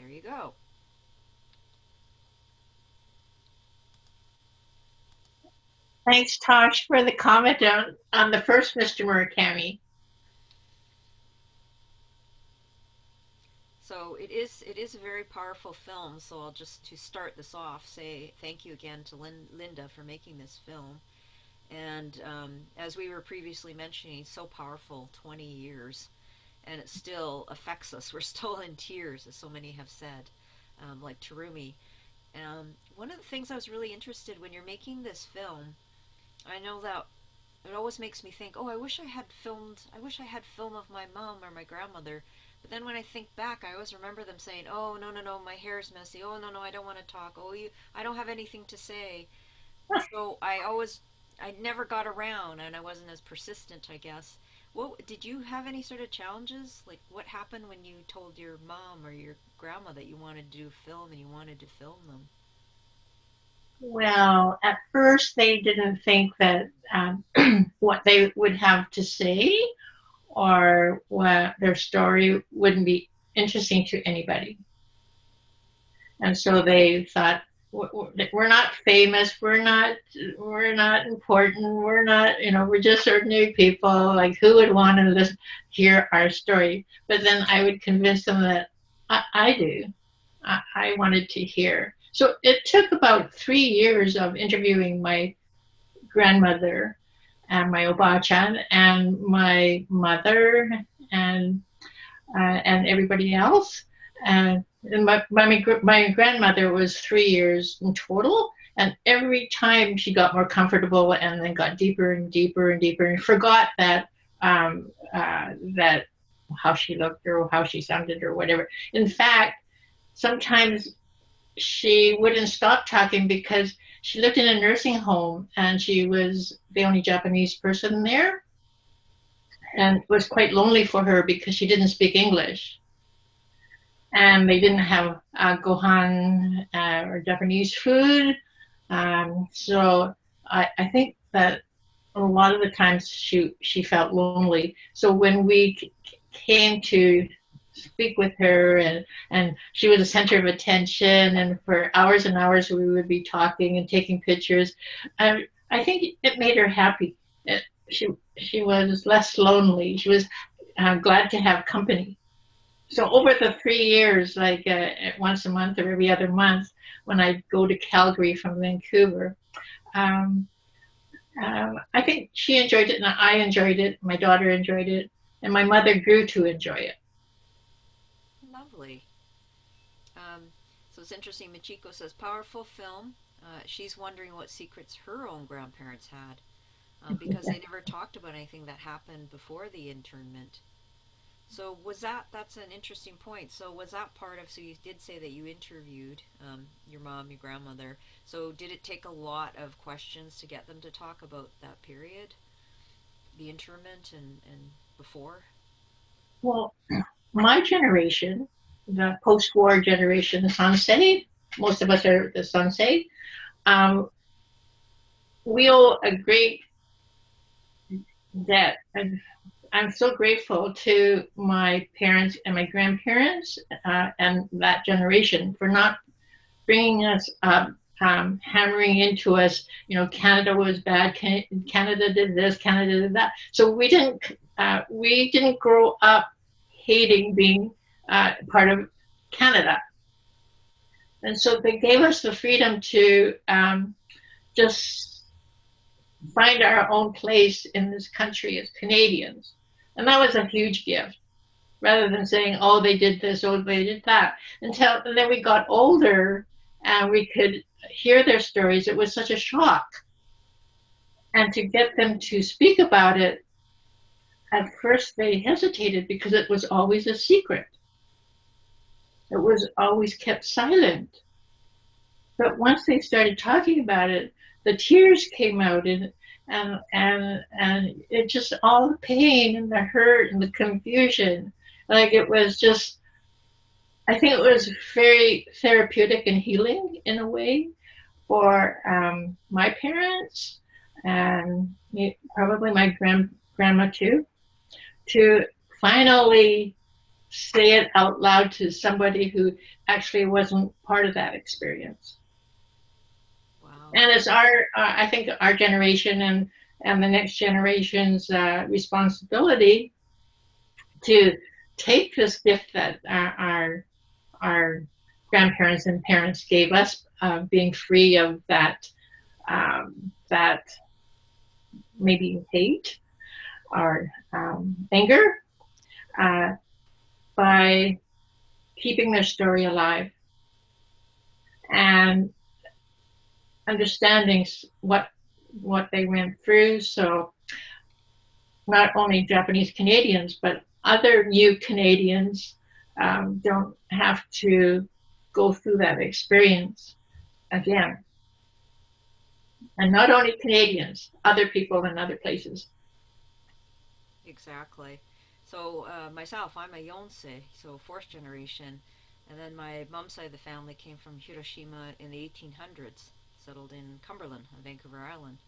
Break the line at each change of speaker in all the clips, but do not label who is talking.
There you go.
Thanks, Tosh, for the comment on the first Mr. Murakami.
So it is a very powerful film. So I'll just to start this off say thank you again to Linda for making this film. And as we were previously mentioning, so powerful, 20 years, and it still affects us. We're still in tears, as so many have said, like Terumi. One of the things I was really interested when you're making this film, I know that it always makes me think, oh, I wish I had film of my mom or my grandmother. But then when I think back, I always remember them saying, oh, no, no, no, my hair's messy. Oh, no, no, I don't want to talk. Oh, I don't have anything to say. So I never got around and I wasn't as persistent, I guess. What did you have any sort of challenges? Like what happened when you told your mom or your grandma that you wanted to do film and you wanted to film them?
Well, at first they didn't think that what they would have to say or what their story wouldn't be interesting to anybody. And so they thought, we're not famous, we're not important, we're not, we're just ordinary people. Like, who would want to hear our story? But then I would convince them that I do. I wanted to hear. So it took about 3 years of interviewing my grandmother and my Obachan and my mother and and everybody else. And my grandmother was 3 years in total. And every time she got more comfortable and then got deeper and deeper and deeper and forgot that how she looked or how she sounded or whatever. In fact, sometimes she wouldn't stop talking because she lived in a nursing home and she was the only Japanese person there. And it was quite lonely for her because she didn't speak English. And they didn't have gohan or Japanese food. So I think that a lot of the times she felt lonely. So when we came to speak with her and she was a center of attention and for hours and hours we would be talking and taking pictures. I think it made her happy. It, she she was less lonely. She was glad to have company. So over the 3 years, like once a month or every other month, when I go to Calgary from Vancouver, um, I think she enjoyed it and I enjoyed it. My daughter enjoyed it, and my mother grew to enjoy it.
Lovely. So it's interesting. Michiko says powerful film. She's wondering what secrets her own grandparents had because they never talked about anything that happened before the internment. So that's an interesting point. So was that part of, so you did say that you interviewed your mom, your grandmother. So did it take a lot of questions to get them to talk about that period, the internment and before?
Well, my generation, the post-war generation, the Sansei, most of us are the Sansei. Um, we owe a great debt. And I'm so grateful to my parents and my grandparents and that generation for not bringing us up, hammering into us, Canada was bad, Canada did this, Canada did that. So we didn't grow up hating being part of Canada. And so they gave us the freedom to just find our own place in this country as Canadians. And that was a huge gift rather than saying, oh, they did this, oh, they did that. And then we got older and we could hear their stories. It was such a shock. And to get them to speak about it, at first they hesitated because it was always a secret. It was always kept silent. But once they started talking about it, the tears came out and it just all the pain and the hurt and the confusion. Like it was just I think it was very therapeutic and healing in a way for my parents and probably my grandma too, to finally say it out loud to somebody who actually wasn't part of that experience.
Wow.
And it's our, I think, our generation and the next generation's responsibility to take this gift that our grandparents and parents gave us, being free of that maybe hate or anger, uh, by keeping their story alive and understanding what they went through. So not only Japanese Canadians, but other new Canadians don't have to go through that experience again. And not only Canadians, other people in other places.
Exactly. So myself, I'm a Yonsei, so fourth generation, and then my mom's side of the family came from Hiroshima in the 1800s, settled in Cumberland on Vancouver Island.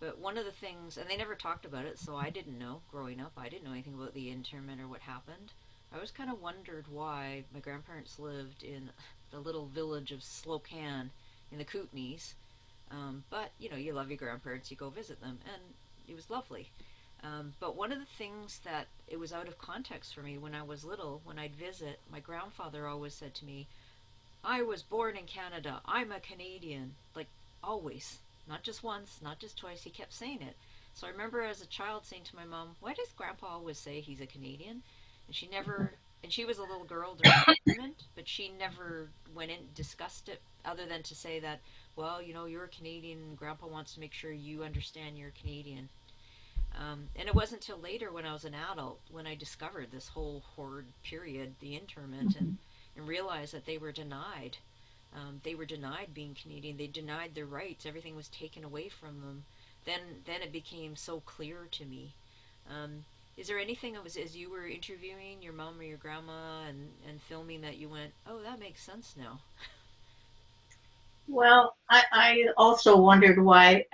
But one of the things, and they never talked about it, so I didn't know growing up. I didn't know anything about the internment or what happened. I always kind of wondered why my grandparents lived in the little village of Slocan in the Kootenays. But you know, you love your grandparents, you go visit them, and it was lovely. But one of the things that it was out of context for me when I was little, when I'd visit, my grandfather always said to me, I was born in Canada, I'm a Canadian. Like, always. Not just once, not just twice, he kept saying it. So I remember as a child saying to my mom, why does Grandpa always say he's a Canadian? And she never, and she was a little girl during the tournament, but she never went in, discussed it, other than to say that, well, you know, you're a Canadian, and Grandpa wants to make sure you understand you're a Canadian. And it wasn't until later when I was an adult when I discovered this whole horrid period, the internment, and realized that they were denied. They were denied being Canadian. They denied their rights. Everything was taken away from them. Then it became so clear to me. Is there anything that was, as you were interviewing your mom or your grandma and filming, that you went, oh, that makes sense now?
Well, I also wondered why,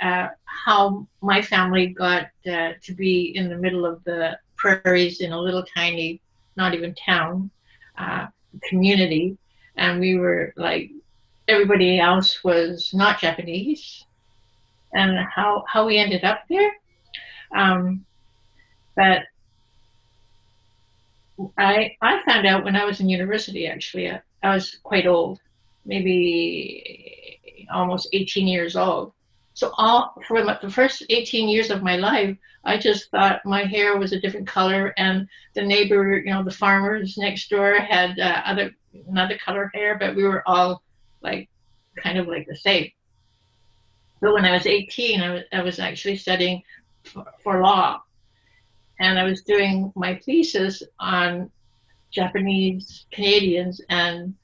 how my family got to be in the middle of the prairies in a little tiny, not even town, uh, community, and we were like everybody else was not Japanese, and how we ended up there. Um, but I found out when I was in university. Actually, I was quite old, maybe almost 18 years old. So all for the first 18 years of my life, I just thought my hair was a different color, and the neighbor, you know, the farmers next door had another color hair, but we were all like kind of like the same. But when I was 18, I was actually studying for law, and I was doing my thesis on Japanese Canadians and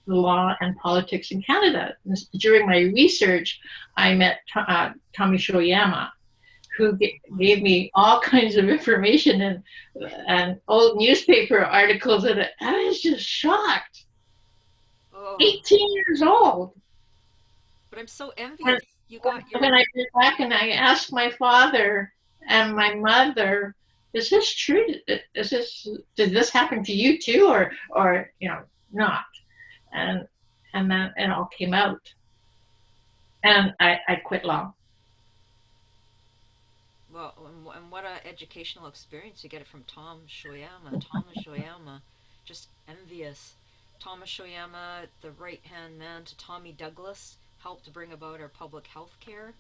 the law and politics in Canada. During my research, I met Tommy Shoyama, who gave me all kinds of information and old newspaper articles, and I was just shocked.
Oh,
18 years old.
but I'm so
And
envious. You got
when
your.
I went back and I asked my father and my mother, "Is this true? Is this did this happen to you too, or you know not?" And and then it all came out, and I quit law.
Well, and what a educational experience to get it from Tom Shoyama. Thomas Shoyama, just envious. Thomas Shoyama, the right hand man to Tommy Douglas, helped bring about our public health care.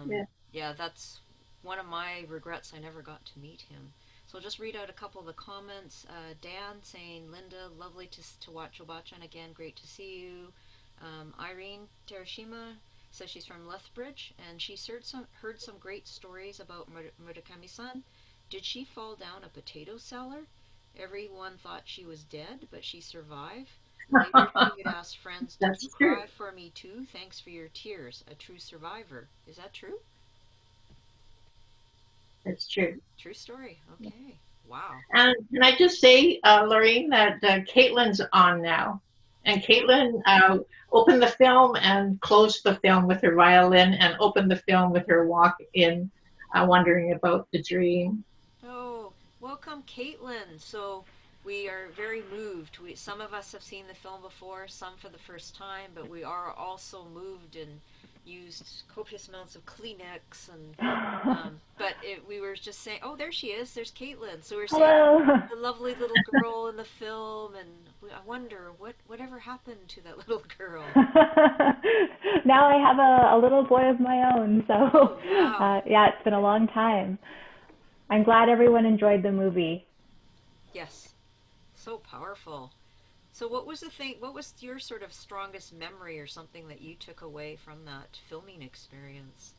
Yeah.
Yeah, that's one of my regrets. I never got to meet him. So I'll just read out a couple of the comments. Dan saying, Linda, lovely to watch Obachan again. Great to see you. Irene Terashima says she's from Lethbridge and she's heard some great stories about Murakami-san. Did she fall down a potato cellar? Everyone thought she was dead, but she survived. Later, she would ask friends, did you
That's true.
cry for me too? Thanks for your tears. A true survivor. Is that true?
It's true.
True story. Okay. Wow.
And can I just say, Lorraine, that Caitlin's on now, and Caitlin opened the film and closed the film with her violin, and opened the film with her walk in, wondering about the dream.
Oh, welcome. welcome Caitlin. So we are very moved. Some of us have seen the film before, some for the first time, but we are also moved and used copious amounts of Kleenex and we were just saying, oh, there she is. There's Caitlin. So we're saying
Hello.
the lovely little girl in the film, and I wonder whatever happened to that little girl.
Now I have a little boy of my own, so
Oh, wow.
yeah, it's been a long time. I'm glad everyone enjoyed the movie.
Yes, so powerful. So what was the thing, what was your sort of strongest memory or something that you took away from that filming experience?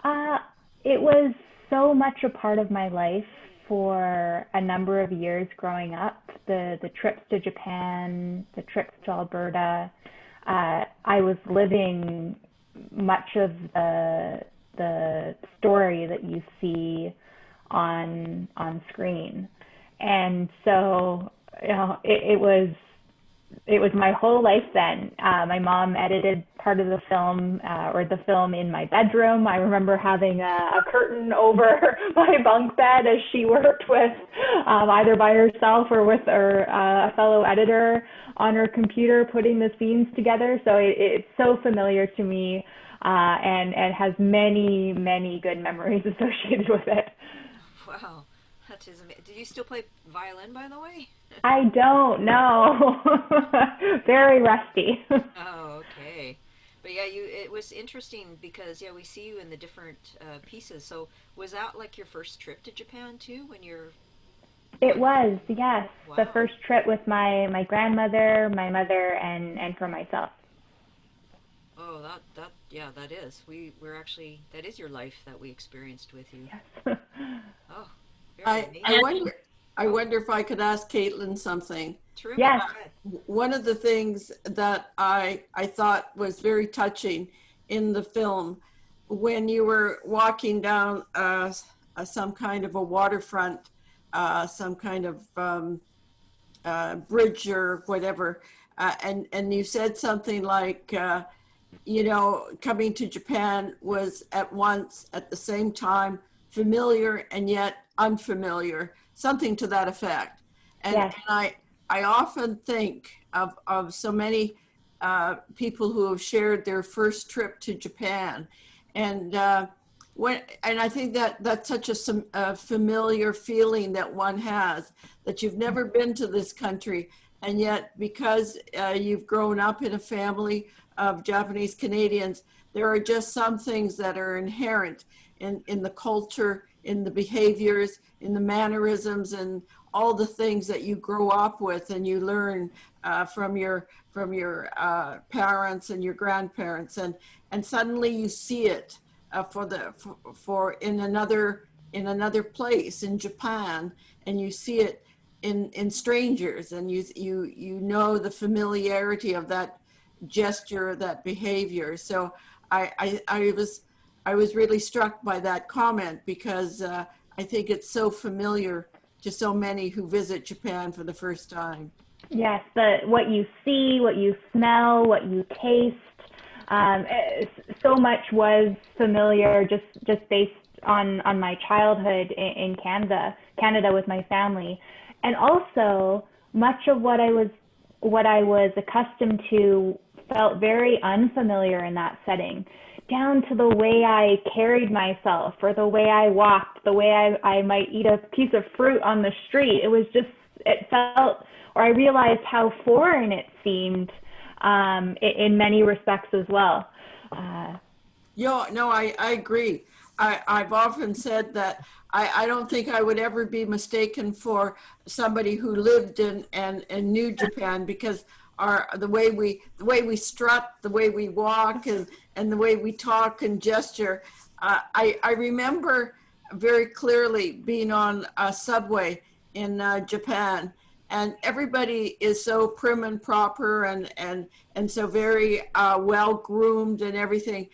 Uh, it was so much a part of my life for a number of years growing up. The trips to Japan, the trips to Alberta. I was living much of the story that you see on screen, and so it was my whole life then. My mom edited part of the film, or the film in my bedroom. I remember having a curtain over my bunk bed as she worked with, either by herself or with a fellow editor on her computer putting the scenes together. So it's so familiar to me, and has many, many good memories associated with it.
Wow, that is amazing. Do you still play violin, by the way?
I don't know. Very rusty.
Oh, okay. But yeah, it was interesting because yeah, we see you in the different pieces. So was that like your first trip to Japan too, when you're
It
going?
was, yes. The
Wow.
first trip with my grandmother, my mother, and for myself.
Oh, that yeah, that is. We're actually that is your life that we experienced with you.
Yes.
Oh, very
I
amazing.
wonder, I
Oh,
wonder if I could ask Caitlin something.
terrific.
Yes.
Go ahead.
One of the things that I thought was very touching in the film, when you were walking down some kind of a waterfront, some kind of bridge or whatever, and you said something like, coming to Japan was at once, at the same time, familiar and yet unfamiliar, something to that effect. And,
Yes.
and I often think of so many people who have shared their first trip to Japan. And and I think that that's such a familiar feeling that one has, that you've never been to this country, and yet because you've grown up in a family of Japanese Canadians, there are just some things that are inherent in the culture, in the behaviors, in the mannerisms, and all the things that you grow up with and you learn from your parents and your grandparents, and suddenly you see it for in another place in Japan, and you see it in strangers, and you know the familiarity of that gesture, that behavior. So I was really struck by that comment, because I think it's so familiar to so many who visit Japan for the first time.
Yes. What you see, what you smell, what you taste. So much was familiar just based on my childhood in Canada with my family, and also much of what I was accustomed to felt very unfamiliar in that setting, down to the way I carried myself, or the way I walked, the way I might eat a piece of fruit on the street. It felt, or I realized how foreign it seemed, in many respects as well. Uh,
No, I agree. I've often said that I don't think I would ever be mistaken for somebody who lived and knew Japan, because the way we strut, the way we walk, and the way we talk and gesture. I remember very clearly being on a subway in Japan, and everybody is so prim and proper, and so very well groomed and everything.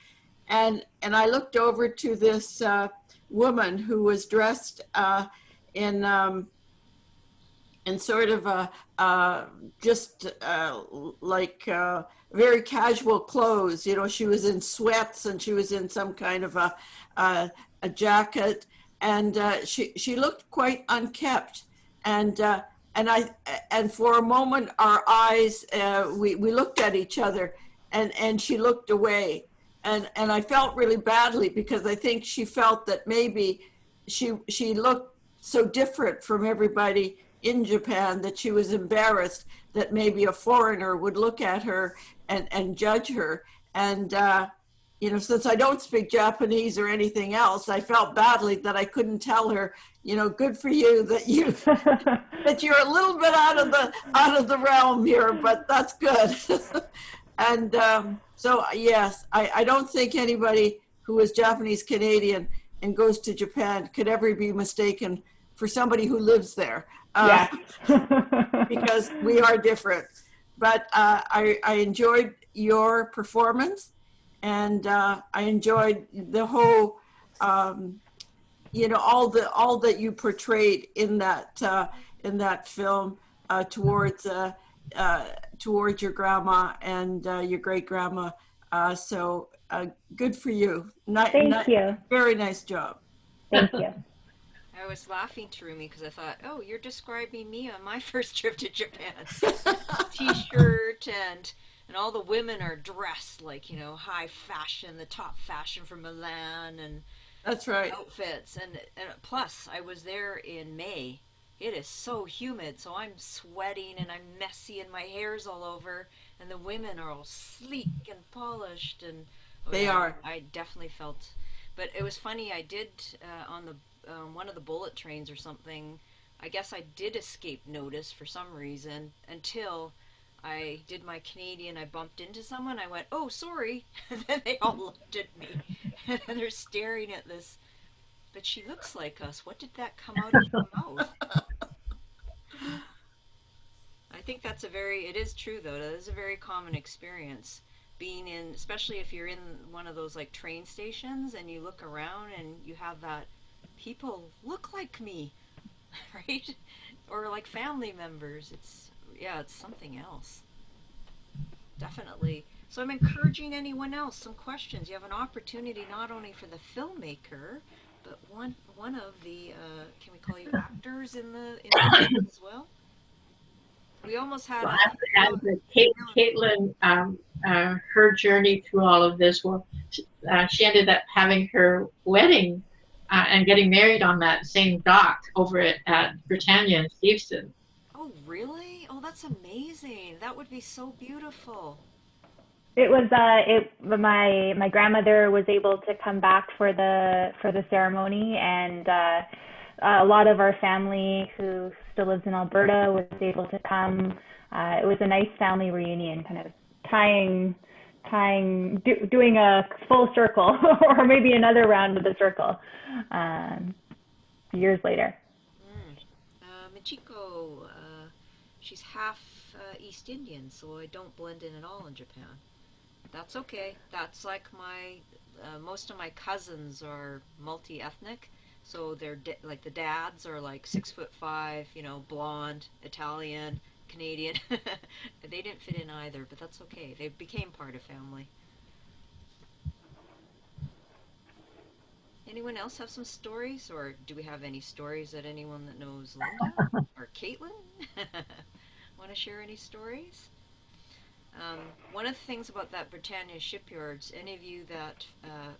And I looked over to this woman who was dressed in sort of just like very casual clothes. She was in sweats, and she was in some kind of a jacket. and she looked quite unkept, and and for a moment our eyes we looked at each other, and she looked away, and I felt really badly because I think she felt that maybe she looked so different from everybody in Japan that she was embarrassed that maybe a foreigner would look at her and judge her. And you know, since I don't speak Japanese or anything else, I felt badly that I couldn't tell her, you know, good for you that you that you're a little bit out of the realm here, but that's good. And so yes, I don't think anybody who is Japanese Canadian and goes to Japan could ever be mistaken for somebody who lives there.
Yeah.
Because we are different. But I enjoyed your performance, and I enjoyed the whole, you know, all that you portrayed in that film towards your grandma and your great grandma. So good for you.
Thank you.
Very nice job.
Thank you.
I was laughing, Terumi, because I thought, oh, you're describing me on my first trip to Japan. T-shirt and all the women are dressed like, you know, high fashion, the top fashion from Milan, and
that's right,
outfits. And plus, I was there in May. It is so humid, so I'm sweating and I'm messy and my hair's all over, and the women are all sleek and polished, and
they are.
I definitely felt, but it was funny. I did on the one of the bullet trains or something, I guess I did escape notice for some reason until I did my Canadian. I bumped into someone. I went, oh, sorry. And then they all looked at me and they're staring at this. But she looks like us. What did that come out of her mouth? I think that's it is true though. That is a very common experience. Being in, especially if you're in one of those like train stations and you look around and you have that, people look like me, right? Or like family members. It's something else. Definitely. So I'm encouraging anyone else, some questions. You have an opportunity not only for the filmmaker, but one of the, can we call you actors in the film as well? We almost had
Caitlin, her journey through all of this, well, she ended up having her wedding and getting married on that same dock over at Britannia in Steveston.
Oh, really? Oh, that's amazing. That would be so beautiful.
It was my grandmother was able to come back for the ceremony, and a lot of our family who still lives in Alberta was able to come. It was a nice family reunion, kind of doing a full circle or maybe another round of the circle years later.
Michiko, she's half East Indian, so I don't blend in at all in Japan. That's okay. That's like most of my cousins are multi-ethnic, so they're like the dads are like 6'5", you know, blonde, Italian, Canadian. They didn't fit in either, but that's okay. They became part of family. Anyone else have some stories, or do we have any stories that anyone that knows Linda or Caitlin want to share any stories? One of the things about that Britannia shipyards, any of you that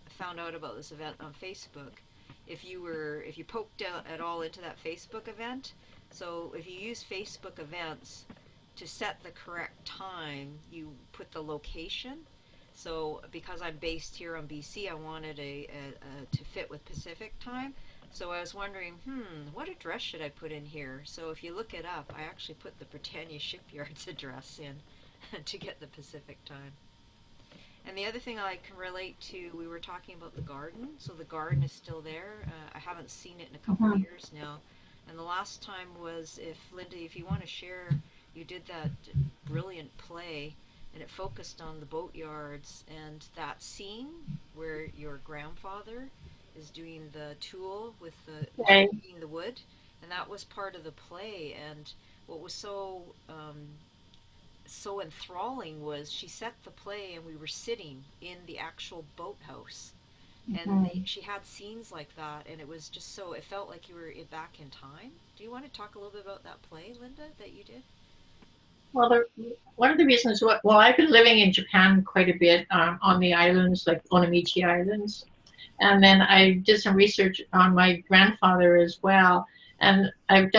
found out about this event on Facebook, if you poked at all into that Facebook event, so if you use Facebook events to set the correct time, you put the location. So because I'm based here on BC, I wanted to fit with Pacific time. So I was wondering, what address should I put in here? So if you look it up, I actually put the Britannia Shipyard's address in to get the Pacific time. And the other thing I can relate to, we were talking about the garden. So the garden is still there. I haven't seen it in a couple of years now. And the last time was, Linda, if you want to share, you did that brilliant play, and it focused on the boatyards and that scene where your grandfather is doing the tool with the wood, and that was part of the play. And what was so enthralling was she set the play and we were sitting in the actual boathouse, And
Mhm.
she had scenes like that, and it was just so, it felt like you were back in time. Do you want to talk a little bit about that play, Linda, that you did?
Well, one of the reasons, well, I've been living in Japan quite a bit on the islands, like Onamichi Islands. And then I did some research on my grandfather as well. And I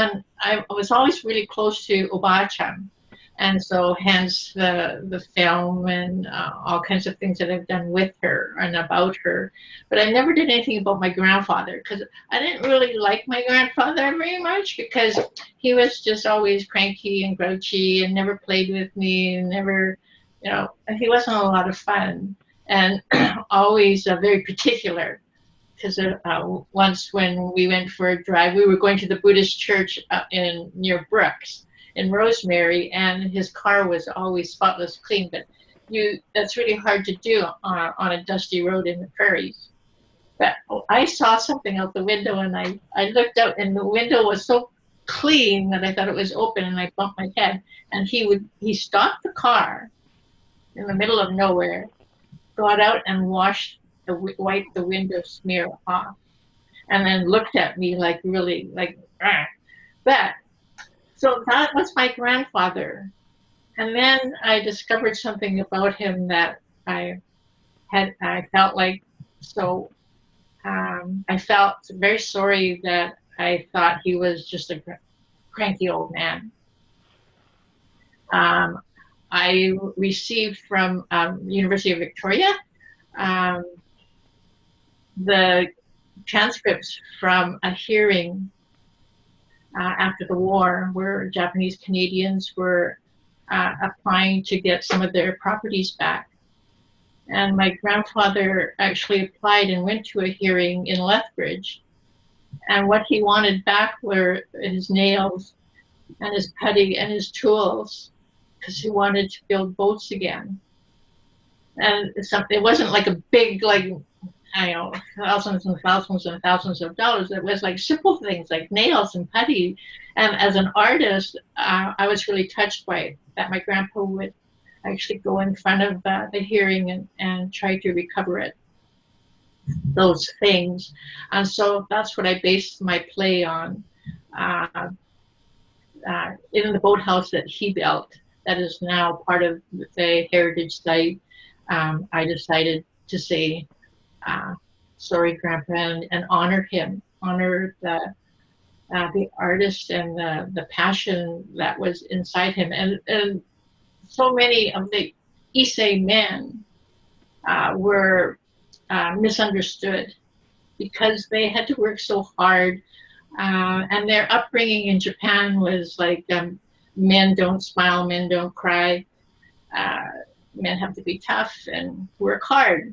was always really close to Obachan. And so hence the film and all kinds of things that I've done with her and about her. But I never did anything about my grandfather because I didn't really like my grandfather very much because he was just always cranky and grouchy and never played with me and never, he wasn't a lot of fun and always very particular because once when we went for a drive, we were going to the Buddhist church in near Brooks in Rosemary, and his car was always spotless clean. But that's really hard to do on a dusty road in the prairies. But I saw something out the window, and I looked out, and the window was so clean that I thought it was open, and I bumped my head. And he stopped the car in the middle of nowhere, got out and wiped the window smear off, and then looked at me like really like that. So that was my grandfather. And then I discovered something about him that I felt like so I felt very sorry that I thought he was just a cranky old man. I received from University of Victoria um, the transcripts from a hearing after the war where Japanese Canadians were applying to get some of their properties back. And my grandfather actually applied and went to a hearing in Lethbridge. And what he wanted back were his nails and his putty and his tools because he wanted to build boats again. And it wasn't like a big, like, I don't know, thousands and thousands and thousands of dollars. It was like simple things like nails and putty. And as an artist, I was really touched by it, that my grandpa would actually go in front of the hearing and try to recover it, those things. And so that's what I based my play on. In the boathouse that he built, that is now part of the heritage site, I decided to say, sorry, Grandpa, and honor him, honor the artist and the passion that was inside him. And so many of the Issei men were misunderstood because they had to work so hard. And their upbringing in Japan was like men don't smile, men don't cry, men have to be tough and work hard.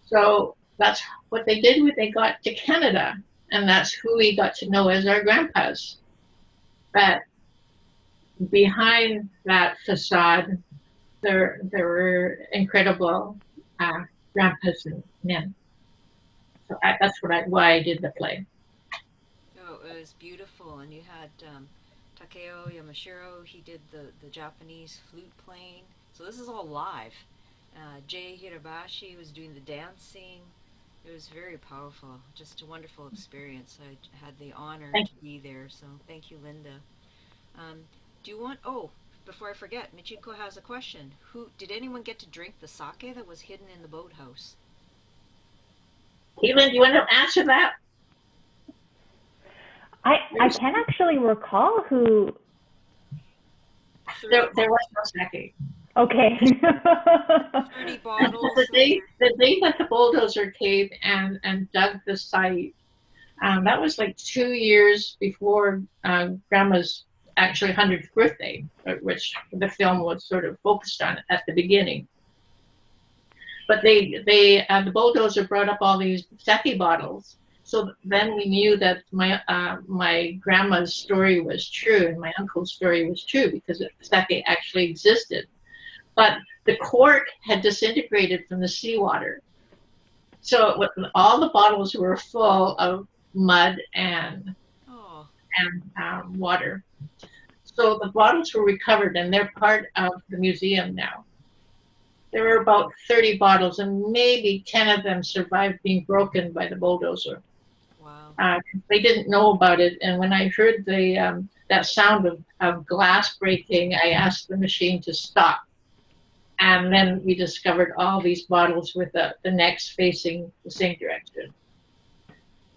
So that's what they did when they got to Canada, and that's who we got to know as our grandpas. But behind that facade, there were incredible grandpas and men. So that's why I did the play.
Oh, it was beautiful, and you had Takeo Yamashiro. He did the Japanese flute playing. So this is all live. Jay Hirabashi was doing the dancing. It was very powerful. Just a wonderful experience. I had the honor to be there. So thank you, Linda. Do you want? Oh, before I forget, Michiko has a question. Did anyone get to drink the sake that was hidden in the boathouse?
Caitlin, do you want to answer that?
I can't actually recall who.
There was no sake.
Okay.
30 bottles.
The day that the bulldozer came and dug the site, that was like 2 years before Grandma's actually 100th birthday, which the film was sort of focused on at the beginning. But the bulldozer brought up all these sake bottles. So then we knew that my grandma's story was true and my uncle's story was true because sake actually existed. But the cork had disintegrated from the seawater. So all the bottles were full of mud and water. So the bottles were recovered and they're part of the museum now. There were about 30 bottles, and maybe 10 of them survived being broken by the bulldozer.
Wow.
They didn't know about it, and when I heard that sound of glass breaking, I asked the machine to stop. And then we discovered all these bottles with the necks facing the same direction,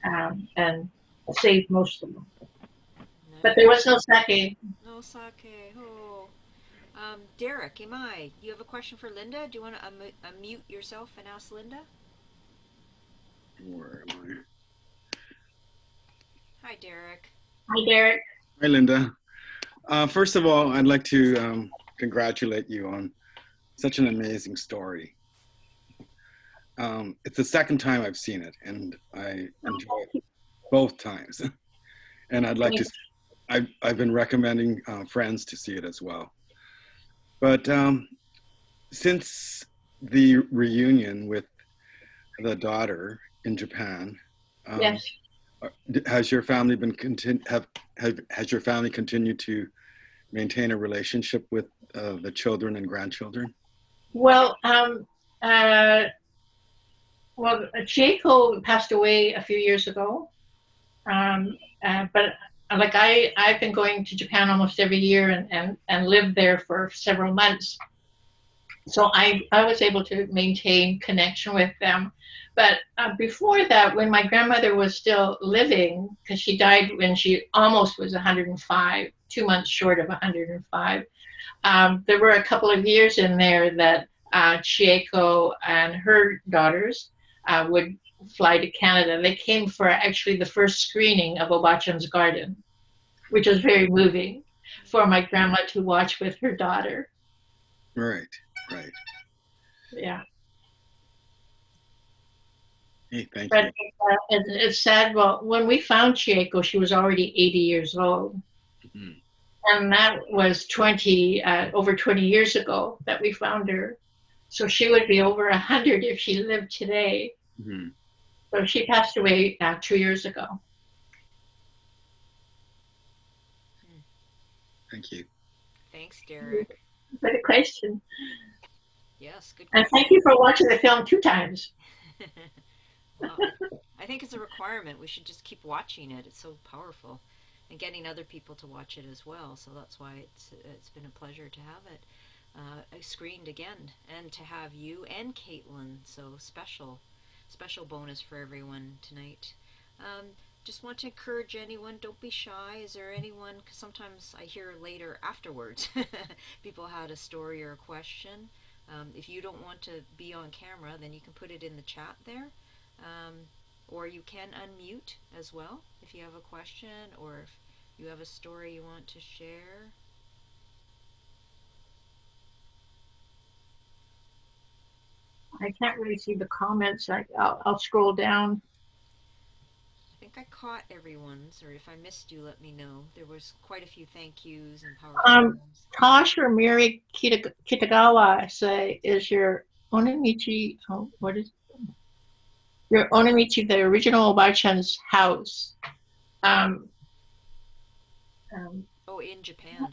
and saved most of them.
Nice.
But there was no sake.
No sake. Oh. Derek, Imai, you have a question for Linda? Do you want to unmute yourself and ask Linda?
Where am
Hi, Derek.
Hi, Derek.
I? Hi, Linda. First of all, I'd like to congratulate you on such an amazing story. It's the second time I've seen it, and I enjoyed it both times. And I'd like to, I've been recommending friends to see it as well. But since the reunion with the daughter in Japan,
Yes.
has your family been has your family continued to maintain a relationship with the children and grandchildren?
Well, Chieko passed away a few years ago, but like I've been going to Japan almost every year and lived there for several months, so I was able to maintain connection with them. But before that, when my grandmother was still living, because she died when she almost was 105, 2 months short of 105, there were a couple of years in there that Chieko and her daughters would fly to Canada. They came for actually the first screening of Obachan's Garden, which was very moving for my grandma to watch with her daughter.
Right, right.
Yeah.
Hey, thank
But
you.
it's sad. Well, when we found Chieko, she was already 80 years old.
Mm-hmm.
And that was over 20 years ago that we found her. So she would be over 100 if she lived today.
Mm-hmm.
So she passed away 2 years ago.
Thank you.
Thanks, Derek.
Good question.
Yes, good
And
question.
thank you for watching the film 2 times.
Well, I think it's a requirement. We should just keep watching it. It's so powerful, and getting other people to watch it as well. So that's why it's been a pleasure to have it screened again, and to have you and Caitlin. So special bonus for everyone tonight. Just want to encourage anyone, don't be shy. Is there anyone, because sometimes I hear later afterwards people had a story or a question. If you don't want to be on camera, then you can put it in the chat there. Or you can unmute as well if you have a question or if you have a story you want to share.
I can't really see the comments. I'll scroll down.
I think I caught everyone's, or if I missed you, let me know. There was quite a few thank yous and powerful things.
Tosh or Mary Kitagawa say, is your Onamichi, what is your Onamichi, the original Obachan's house?
Oh, in Japan.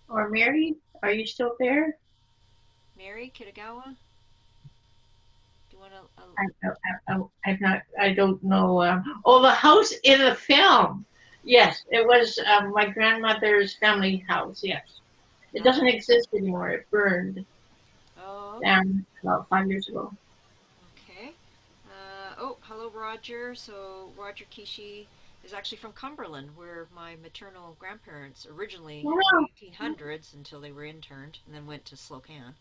Or Mary, are you still there?
Mary Kitagawa? Do you want to...
I don't know. Oh, the house in the film. Yes, it was my grandmother's family house. Yes, it doesn't exist anymore. It burned down about 5 years ago.
Okay. Oh, hello, Roger. So Roger Kishi is actually from Cumberland, where my maternal grandparents originally in the 1800s until they were interned and then went to Slocan.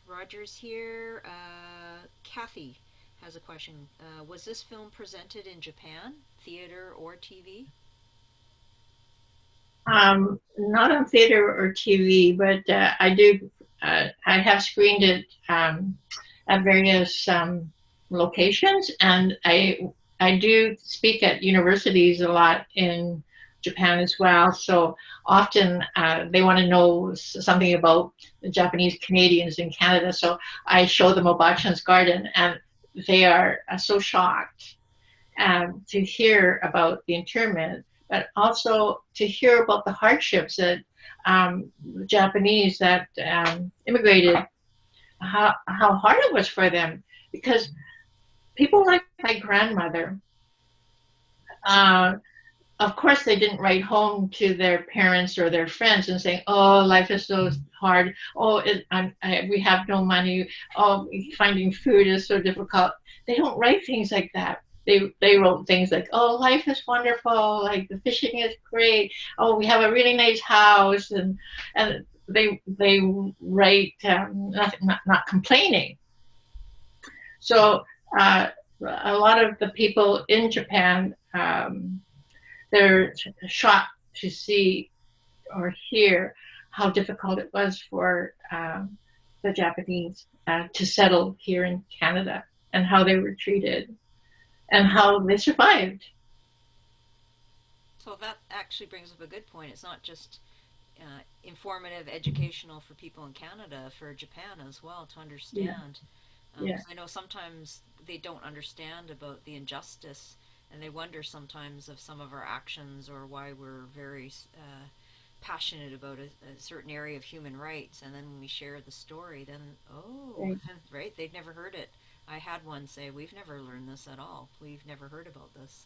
Roger's here. Kathy has a question. Was this film presented in Japan, theater or TV?
Not on theater or TV, but I have screened it at various locations, and I do speak at universities a lot in Japan as well. So often they want to know something about the Japanese Canadians in Canada. So I show them Obachan's Garden, and they are so shocked to hear about the internment, but also to hear about the hardships that Japanese that immigrated how hard it was for them, because people like my grandmother, of course, they didn't write home to their parents or their friends and say, "Oh, life is so hard. Oh, we have no money. Oh, finding food is so difficult." They don't write things like that. They wrote things like, "Oh, life is wonderful. Like the fishing is great. Oh, we have a really nice house," and they write not complaining. So a lot of the people in Japan. They're shocked to see or hear how difficult it was for the Japanese to settle here in Canada, and how they were treated and how they survived.
So that actually brings up a good point. It's not just informative, educational for people in Canada, for Japan as well to understand.
Yeah.
'Cause I know sometimes they don't understand about the injustice, and they wonder sometimes of some of our actions or why we're very passionate about a certain area of human rights. And then when we share the story, then, oh, right, they've never heard it. I had one say, "We've never learned this at all. We've never heard about this."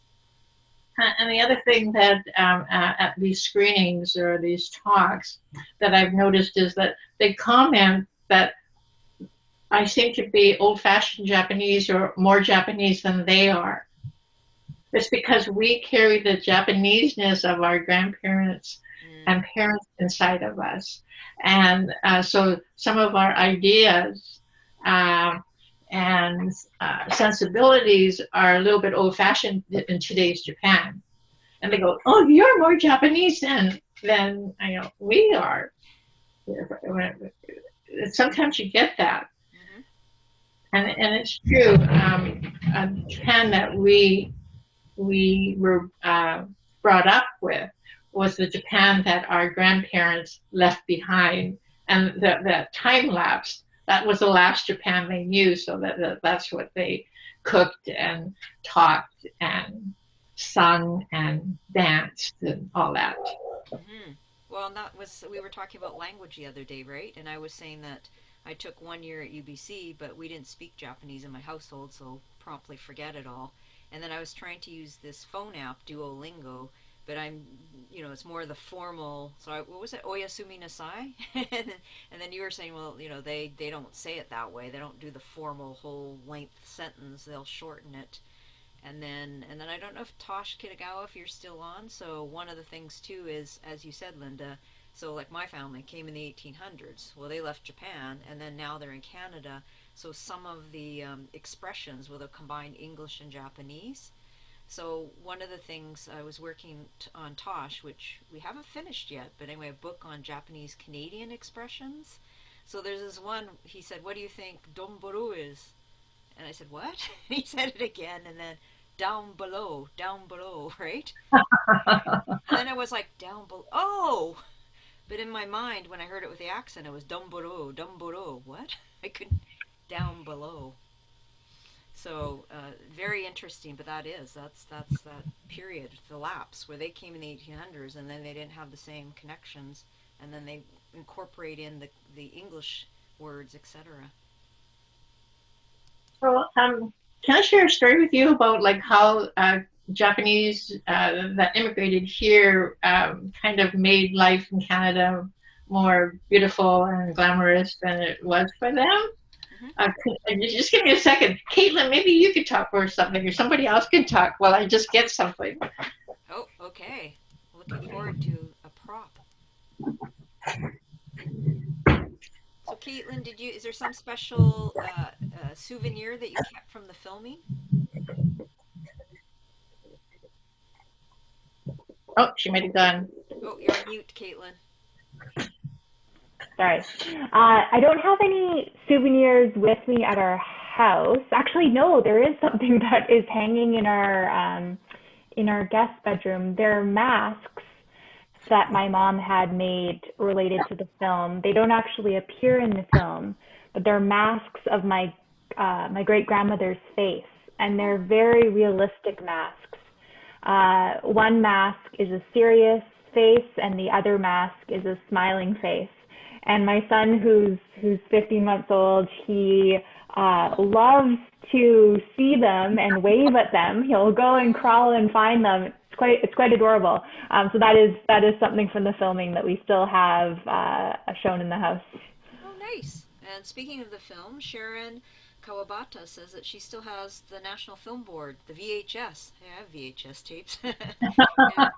And the other thing that at these screenings or these talks that I've noticed is that they comment that I seem to be old-fashioned Japanese or more Japanese than they are. It's because we carry the Japaneseness of our grandparents and parents inside of us. And so some of our ideas and sensibilities are a little bit old-fashioned in today's Japan. And they go, "Oh, you're more Japanese than we are." Sometimes you get that. And it's true. Japan that we were brought up with was the Japan that our grandparents left behind, and that time lapse, that was the last Japan they knew. So that's what they cooked and talked and sung and danced and all that.
Mm-hmm. Well, we were talking about language the other day, right? And I was saying that I took 1 year at UBC, but we didn't speak Japanese in my household, so promptly forget it all. And then I was trying to use this phone app, Duolingo, but it's more the formal. So what was it, Oyasumi Nasai? and then you were saying, well, they don't say it that way. They don't do the formal whole length sentence. They'll shorten it. And then I don't know if Tosh Kitagawa, if you're still on. So one of the things too is, as you said, Linda. So like my family came in the 1800s. Well, they left Japan, and then now they're in Canada. So some of the expressions will have combined English and Japanese. So one of the things I was working on Tosh, which we haven't finished yet, but anyway, a book on Japanese Canadian expressions. So there's this one, he said, "What do you think donboru is?" And I said, "What?" And he said it again, and then down below, right? And then I was like, down below, oh! But in my mind, when I heard it with the accent, it was donboru, what? I couldn't, down below. So very interesting, but that's that period, the lapse, where they came in the 1800s, and then they didn't have the same connections, and then they incorporate in the English words, etc.
So, can I share a story with you about like how Japanese that immigrated here kind of made life in Canada more beautiful and glamorous than it was for them? Just give me a second. Caitlin, maybe you could talk for something, or somebody else can talk while I just get something.
Oh, okay. Looking forward to a prop. So, Caitlin, is there some special souvenir that you kept from the filming?
Oh, she might have gone.
Oh, you're on mute, Caitlin.
Sorry. I don't have any souvenirs with me at our house. Actually, no, there is something that is hanging in our guest bedroom. They're masks that my mom had made related to the film. They don't actually appear in the film, but they're masks of my great grandmother's face, and they're very realistic masks. One mask is a serious face, and the other mask is a smiling face. And my son, who's 15 months old, he loves to see them and wave at them. He'll go and crawl and find them. It's quite adorable. So that is something from the filming that we still have shown in the house.
Oh, nice. And speaking of the film, Sharon Kawabata says that she still has the National Film Board, the VHS. I have VHS tapes. And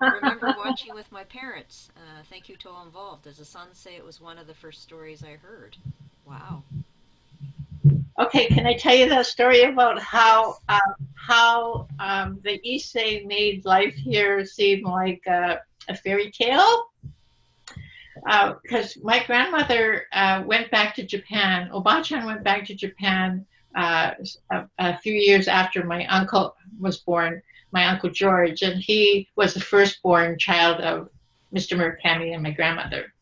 I remember watching with my parents. Thank you to all involved. As the sons say, it was one of the first stories I heard. Wow.
Okay, can I tell you that story about how the Issei made life here seem like a fairy tale? Because my grandmother went back to Japan. Obachan went back to Japan a few years after my uncle was born, my Uncle George, and he was the firstborn child of Mr. Murakami and my grandmother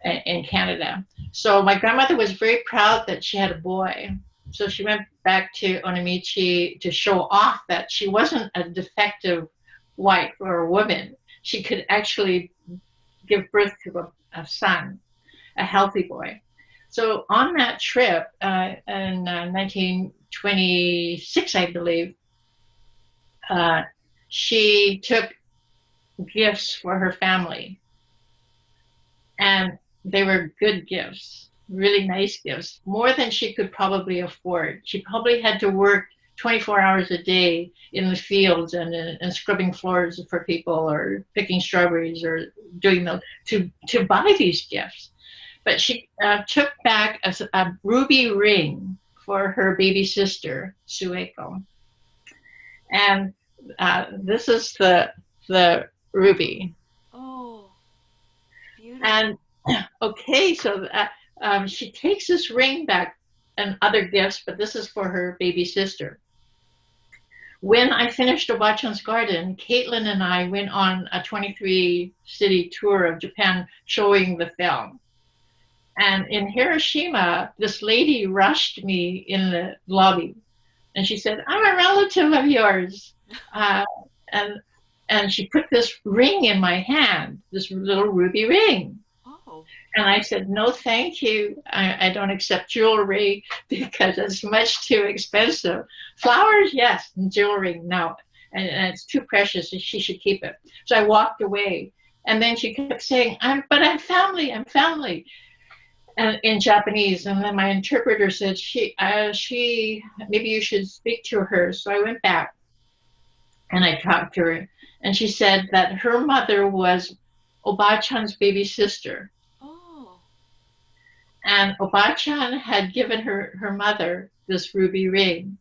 in Canada. So my grandmother was very proud that she had a boy. So she went back to Onamichi to show off that she wasn't a defective wife or a woman. She could actually give birth to a son, a healthy boy. So on that trip in 1926, I believe, she took gifts for her family. And they were good gifts, really nice gifts, more than she could probably afford. She probably had to work 24 hours a day in the fields and scrubbing floors for people or picking strawberries or doing those to buy these gifts. But she took back a ruby ring for her baby sister, Sueko. And this is the ruby.
Oh, beautiful.
And okay, so she takes this ring back and other gifts, but this is for her baby sister. When I finished Obachan's Garden, Caitlin and I went on a 23-city tour of Japan showing the film. And in Hiroshima, this lady rushed me in the lobby. And she said, "I'm a relative of yours." And she put this ring in my hand, this little ruby ring.
Oh.
And I said, "No, thank you. I don't accept jewelry because it's much too expensive. Flowers, yes, and jewelry, no. And it's too precious, and she should keep it." So I walked away. And then she kept saying, I'm family, I'm family. And in Japanese. And then my interpreter said, she, maybe you should speak to her. So I went back and I talked to her. And she said that her mother was Obachan's baby sister.
Oh.
And Obachan had given her mother this ruby ring.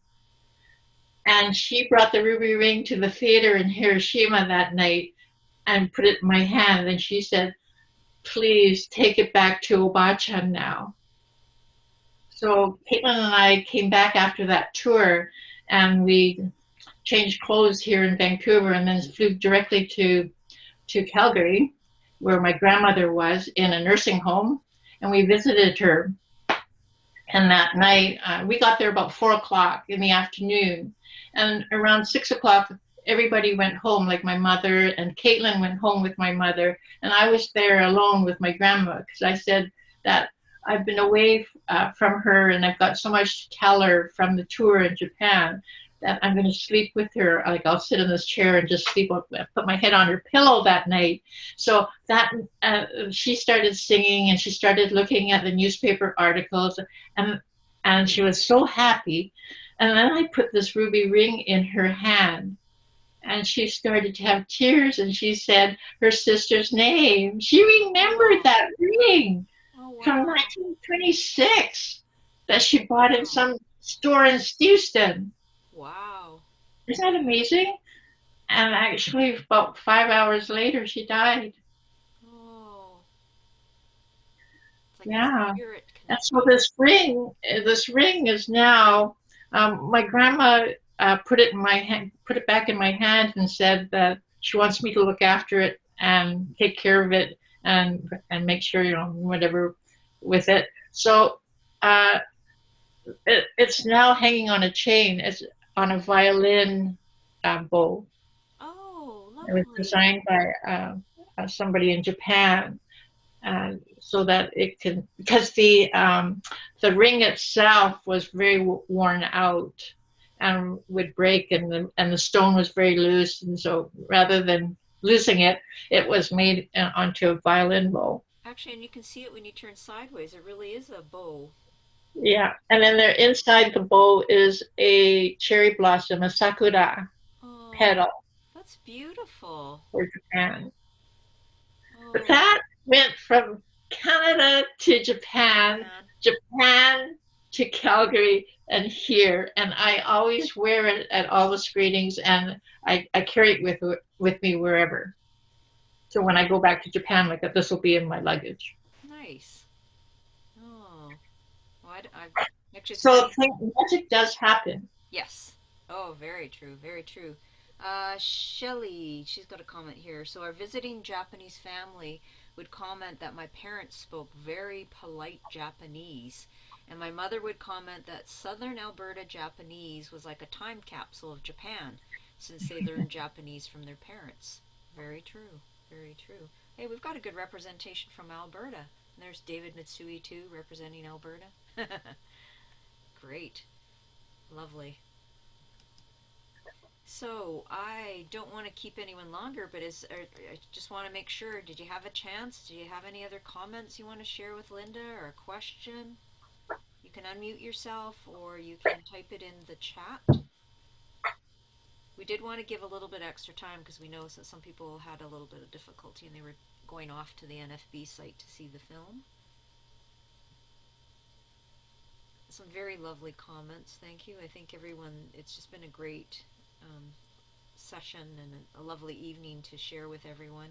And she brought the ruby ring to the theater in Hiroshima that night and put it in my hand. And she said, "Please take it back to Obachan now." So Caitlin and I came back after that tour and we changed clothes here in Vancouver and then flew directly to Calgary, where my grandmother was in a nursing home, and we visited her. And that night, we got there about 4 o'clock in the afternoon, and around 6 o'clock, everybody went home, like my mother, and Caitlin went home with my mother, and I was there alone with my grandma, because I said that I've been away from her, and I've got so much to tell her from the tour in Japan, that I'm going to sleep with her. Like, I'll sit in this chair and just sleep, put my head on her pillow that night. So that she started singing and she started looking at the newspaper articles, and she was so happy. And then I put this ruby ring in her hand, and she started to have tears, and she said her sister's name. She remembered that ring from 1926 that she bought in some store in Houston.
Wow.
Isn't that amazing? And actually, about 5 hours later, she died.
Oh. It's like
Yeah.
a spirit
And so this ring is now, my grandma put it in my hand, put it back in my hand, and said that she wants me to look after it and take care of it and make sure, whatever with it. So it's now hanging on a chain. It's on a violin bow.
Oh,
It
lovely.
was designed by somebody in Japan. so that it can, because the ring itself was very worn out and would break, and the stone was very loose, and so rather than losing it, it was made onto a violin bow.
Actually, and you can see it when you turn sideways. It really is a bow.
Yeah, and then there inside the bow is a cherry blossom, a sakura petal.
That's beautiful.
For Japan.
Oh.
But that went from Canada to Japan, Japan to Calgary, and here. And I always wear it at all the screenings, and I carry it with me wherever. So when I go back to Japan, like that, this will be in my luggage.
Nice. Oh. Well, I actually.
So magic does happen.
Yes. Oh, very true. Very true. Shelley, she's got a comment here. So our visiting Japanese family would comment that my parents spoke very polite Japanese, and my mother would comment that southern Alberta Japanese was like a time capsule of Japan, since they learned Japanese from their parents. Very true. Very true. Hey, we've got a good representation from Alberta. And there's David Mitsui too, representing Alberta. Great. Lovely. So I don't want to keep anyone longer, but I just want to make sure, did you have a chance? Do you have any other comments you want to share with Linda, or a question? You can unmute yourself, or you can type it in the chat. We did want to give a little bit extra time because we know that some people had a little bit of difficulty and they were going off to the NFB site to see the film. Some very lovely comments. Thank you. I think everyone, it's just been a great session and a lovely evening to share with everyone.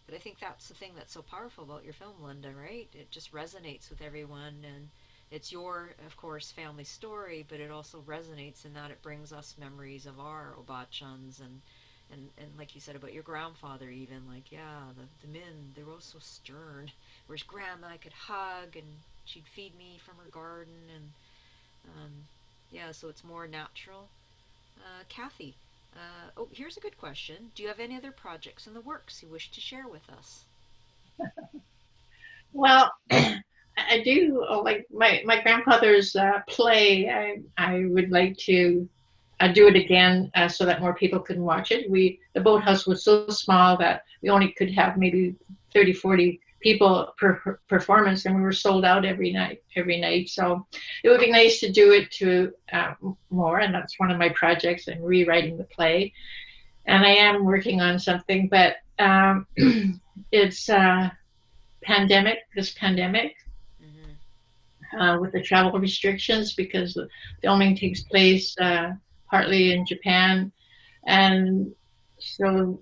But I think that's the thing that's so powerful about your film, Linda, right? It just resonates with everyone, and it's your, of course, family story, but it also resonates in that it brings us memories of our Obachans and like you said about your grandfather even, like, yeah, the men, they were all so stern. Whereas Grandma, I could hug and she'd feed me from her garden, and yeah, so it's more natural. Kathy, oh, here's a good question. Do you have any other projects in the works you wish to share with us?
Well, I do like my grandfather's play. I would like to do it again so that more people can watch it. The boathouse was so small that we only could have maybe 30, 40 people per performance, and we were sold out every night. So it would be nice to do it to more, and that's one of my projects. I'm rewriting the play, and I am working on something, but it's this pandemic. With the travel restrictions, because the filming takes place partly in Japan, and so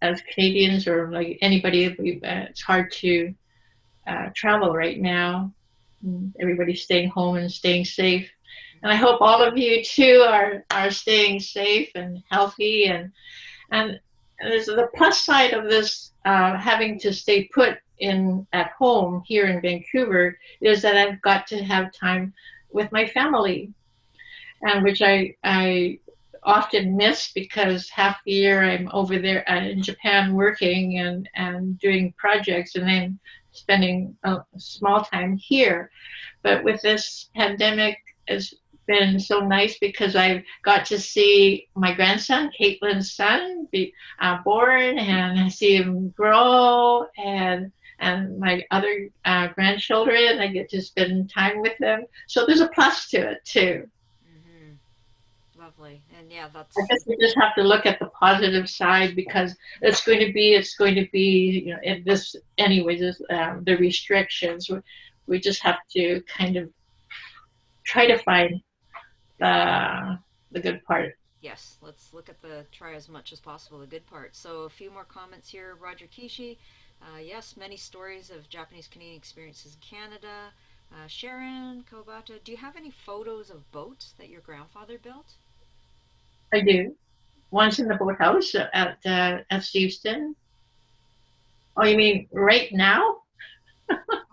as Canadians or like anybody, it's hard to travel right now. Everybody's staying home and staying safe, and I hope all of you too are staying safe and healthy. And there's the plus side of this having to stay put at home here in Vancouver is that I've got to have time with my family, and which I often miss because half the year I'm over there in Japan working and doing projects, and then spending a small time here. But with this pandemic, it's been so nice because I've got to see my grandson, Caitlin's son, be born, and I see him grow, and my other grandchildren, I get to spend time with them. So there's a plus to it too.
Mm-hmm. Lovely. And yeah, that's...
I guess we just have to look at the positive side, because it's going to be, you know, in this anyways, the restrictions. We just have to kind of try to find the good part.
Yes, let's look at try as much as possible the good part. So a few more comments here. Roger Kishi, yes, many stories of Japanese Canadian experiences in Canada. Sharon Kobata, do you have any photos of boats that your grandfather built?
I do. One's in the boathouse at Steveston. Oh, you mean right now?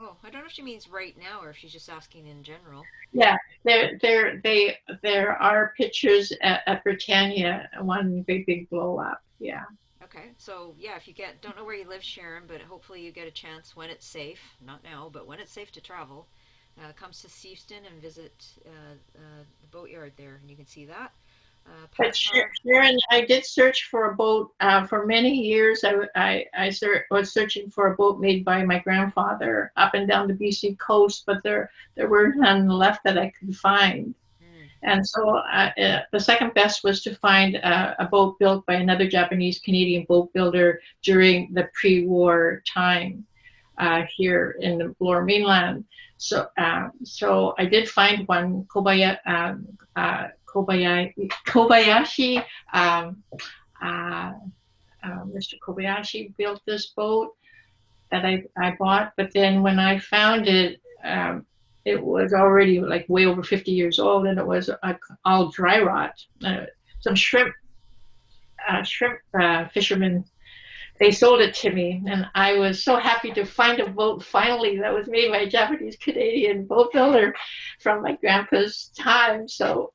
Oh, I don't know if she means right now or if she's just asking in general.
Yeah, there are pictures at Britannia, one big blow up. Yeah.
Okay, so yeah, if you don't know where you live, Sharon, but hopefully you get a chance when it's safe, not now, but when it's safe to travel, comes to Seafton and visit the boatyard there, and you can see that.
But Sharon, I did search for a boat for many years. Was searching for a boat made by my grandfather up and down the BC coast, but there were none left that I could find. And so the second best was to find a boat built by another Japanese Canadian boat builder during the pre-war time here in the Lower Mainland. So I did find one, Kobayashi. Mr. Kobayashi built this boat that I bought, but then when I found it, it was already like way over 50 years old, and it was all dry rot. Some shrimp fishermen, they sold it to me, and I was so happy to find a boat finally that was made by a Japanese Canadian boat builder from my grandpa's time,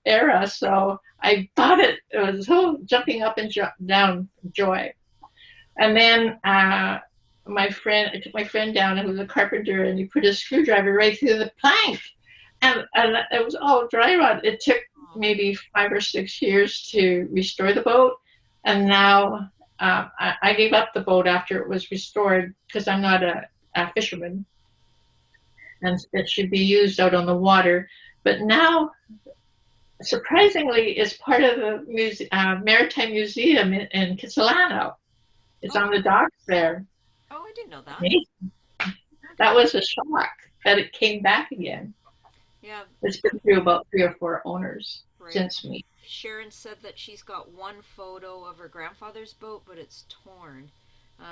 era. So I bought it. It was so jumping up and down joy. And then I took my friend down, who was a carpenter, and he put a screwdriver right through the plank, and it was all dry rot. It took maybe 5 or 6 years to restore the boat, and now I gave up the boat after it was restored because I'm not a fisherman, and it should be used out on the water. But now, surprisingly, it's part of the Maritime Museum in Kitsilano. It's on the docks there.
Oh, I didn't know that.
Okay. That was a shock that it came back again.
Yeah.
It's been through about 3 or 4 owners since me.
Sharon said that she's got one photo of her grandfather's boat, but it's torn.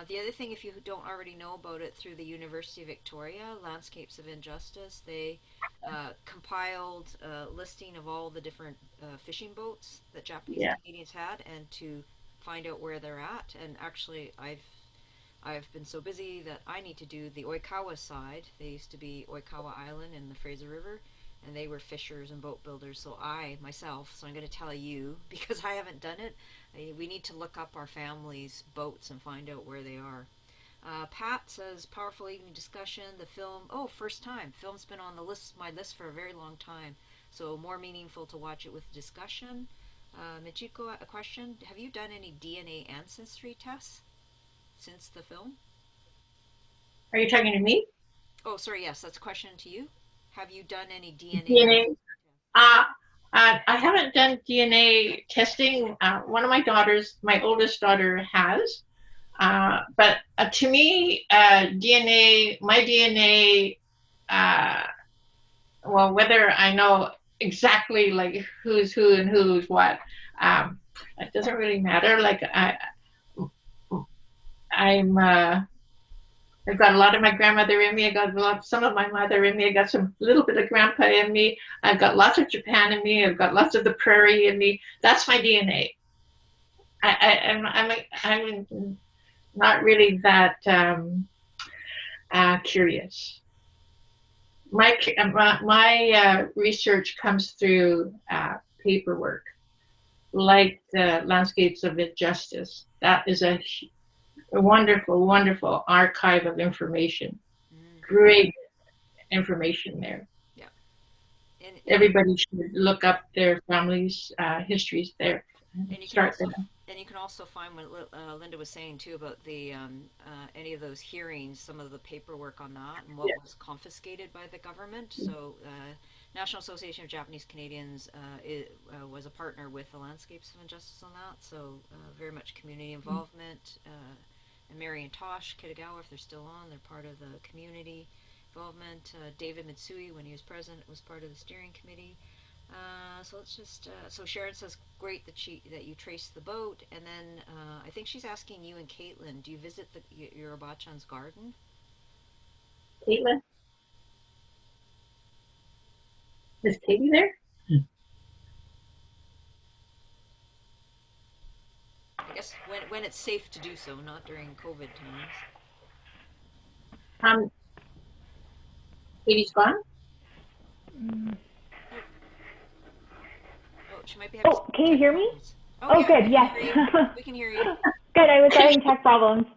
The other thing, if you don't already know about it, through the University of Victoria, Landscapes of Injustice, they compiled a listing of all the different fishing boats that Japanese Canadians had, and to find out where they're at. And actually, I've been so busy that I need to do the Oikawa side. They used to be Oikawa Island in the Fraser River, and they were fishers and boat builders. So I'm going to tell you, because I haven't done it, we need to look up our family's boats and find out where they are. Pat says, powerful evening discussion. The film, first time. Film's been on my list for a very long time, so more meaningful to watch it with discussion. Michiko, a question. Have you done any DNA ancestry tests since the film?
Are you talking to me?
Oh, sorry, yes, that's a question to you. Have you done any DNA?
I haven't done DNA testing. One of my daughters, my oldest daughter, has. But to me, DNA, my DNA, well, whether I know exactly like who's who and who's what, it doesn't really matter. Like I've got a lot of my grandmother in me. I got some of my mother in me. I got some little bit of grandpa in me. I've got lots of Japan in me. I've got lots of the prairie in me. That's my DNA. I'm not really that curious. My research comes through paperwork, like the Landscapes of Injustice. That is a wonderful, wonderful archive of information. Great information there.
Yeah. And
everybody should look up their family's histories there.
And you can also find what Linda was saying too about the any of those hearings, some of the paperwork on that and what was confiscated by the government. So National Association of Japanese Canadians was a partner with the Landscapes of Injustice on that. So very much community involvement. And Mary and Tosh Kitagawa, if they're still on, they're part of the community involvement. David Mitsui, when he was president, was part of the steering committee. So let's just. So Sharon says, great that you traced the boat, and then I think she's asking you and Caitlin, do you visit your Obachan's garden?
Caitlin, is Katie there?
I guess when it's safe to do so, not during COVID times.
Katie's gone.
Oh, she might be having
can you hear me? Oh,
yeah,
good.
we
Yes.
can hear you. We can hear you.
Good. I was having tech problems.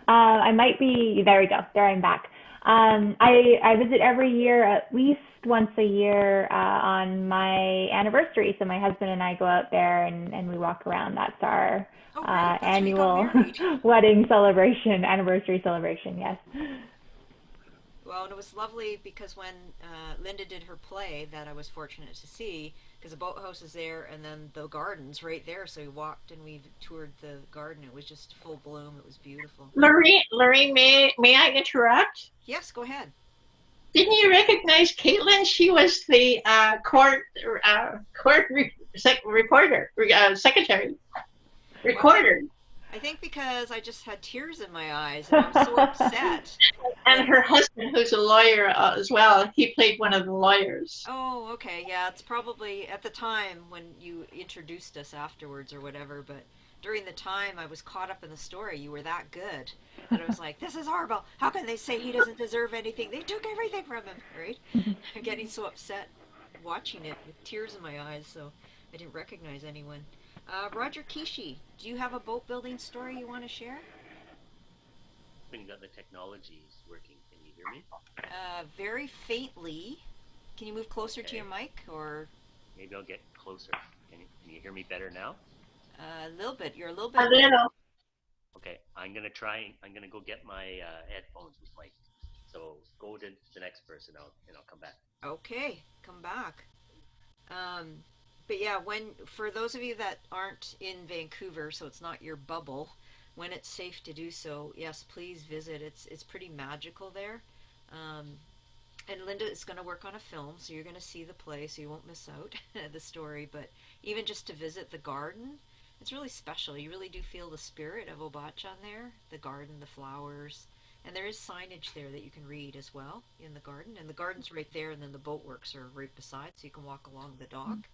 I might be. There we go. There I'm back. I visit every year, at least once a year, on my anniversary. So my husband and I go out there and we walk around. That's our
Oh, right. That's where you got
annual
married.
wedding celebration, anniversary celebration. Yes.
Well, and it was lovely because when Linda did her play that I was fortunate to see, because the boathouse is there and then the garden's right there. So we walked and we toured the garden. It was just full bloom. It was beautiful.
Lorraine, may I interrupt?
Yes, go ahead.
Didn't you recognize Caitlin? She was the secretary, recorder.
Well, I think because I just had tears in my eyes and I was so upset.
And her husband, who's a lawyer as well, he played one of the lawyers.
Oh, okay. Yeah, it's probably at the time when you introduced us afterwards or whatever, but during the time I was caught up in the story. You were that good. And I was like, this is horrible. How can they say he doesn't deserve anything? They took everything from him, right? I'm getting so upset watching it with tears in my eyes, so I didn't recognize anyone. Roger Kishi, do you have a boat building story you want to share?
When you got the technologies working, can you hear me?
Very faintly. Can you move closer to your mic, or?
Maybe I'll get closer. Can you hear me better now?
A little bit. You're a little bit.
A little.
Okay, I'm gonna go get my headphones with Mike. So go to the next person, and I'll come back.
Okay, come back. But yeah, for those of you that aren't in Vancouver, so it's not your bubble, when it's safe to do so, yes, please visit. It's pretty magical there. And Linda is going to work on a film, so you're going to see the play, so you won't miss out the story. But even just to visit the garden, it's really special. You really do feel the spirit of Obachan there, the garden, the flowers. And there is signage there that you can read as well in the garden. And the garden's right there, and then the boatworks are right beside, so you can walk along the dock.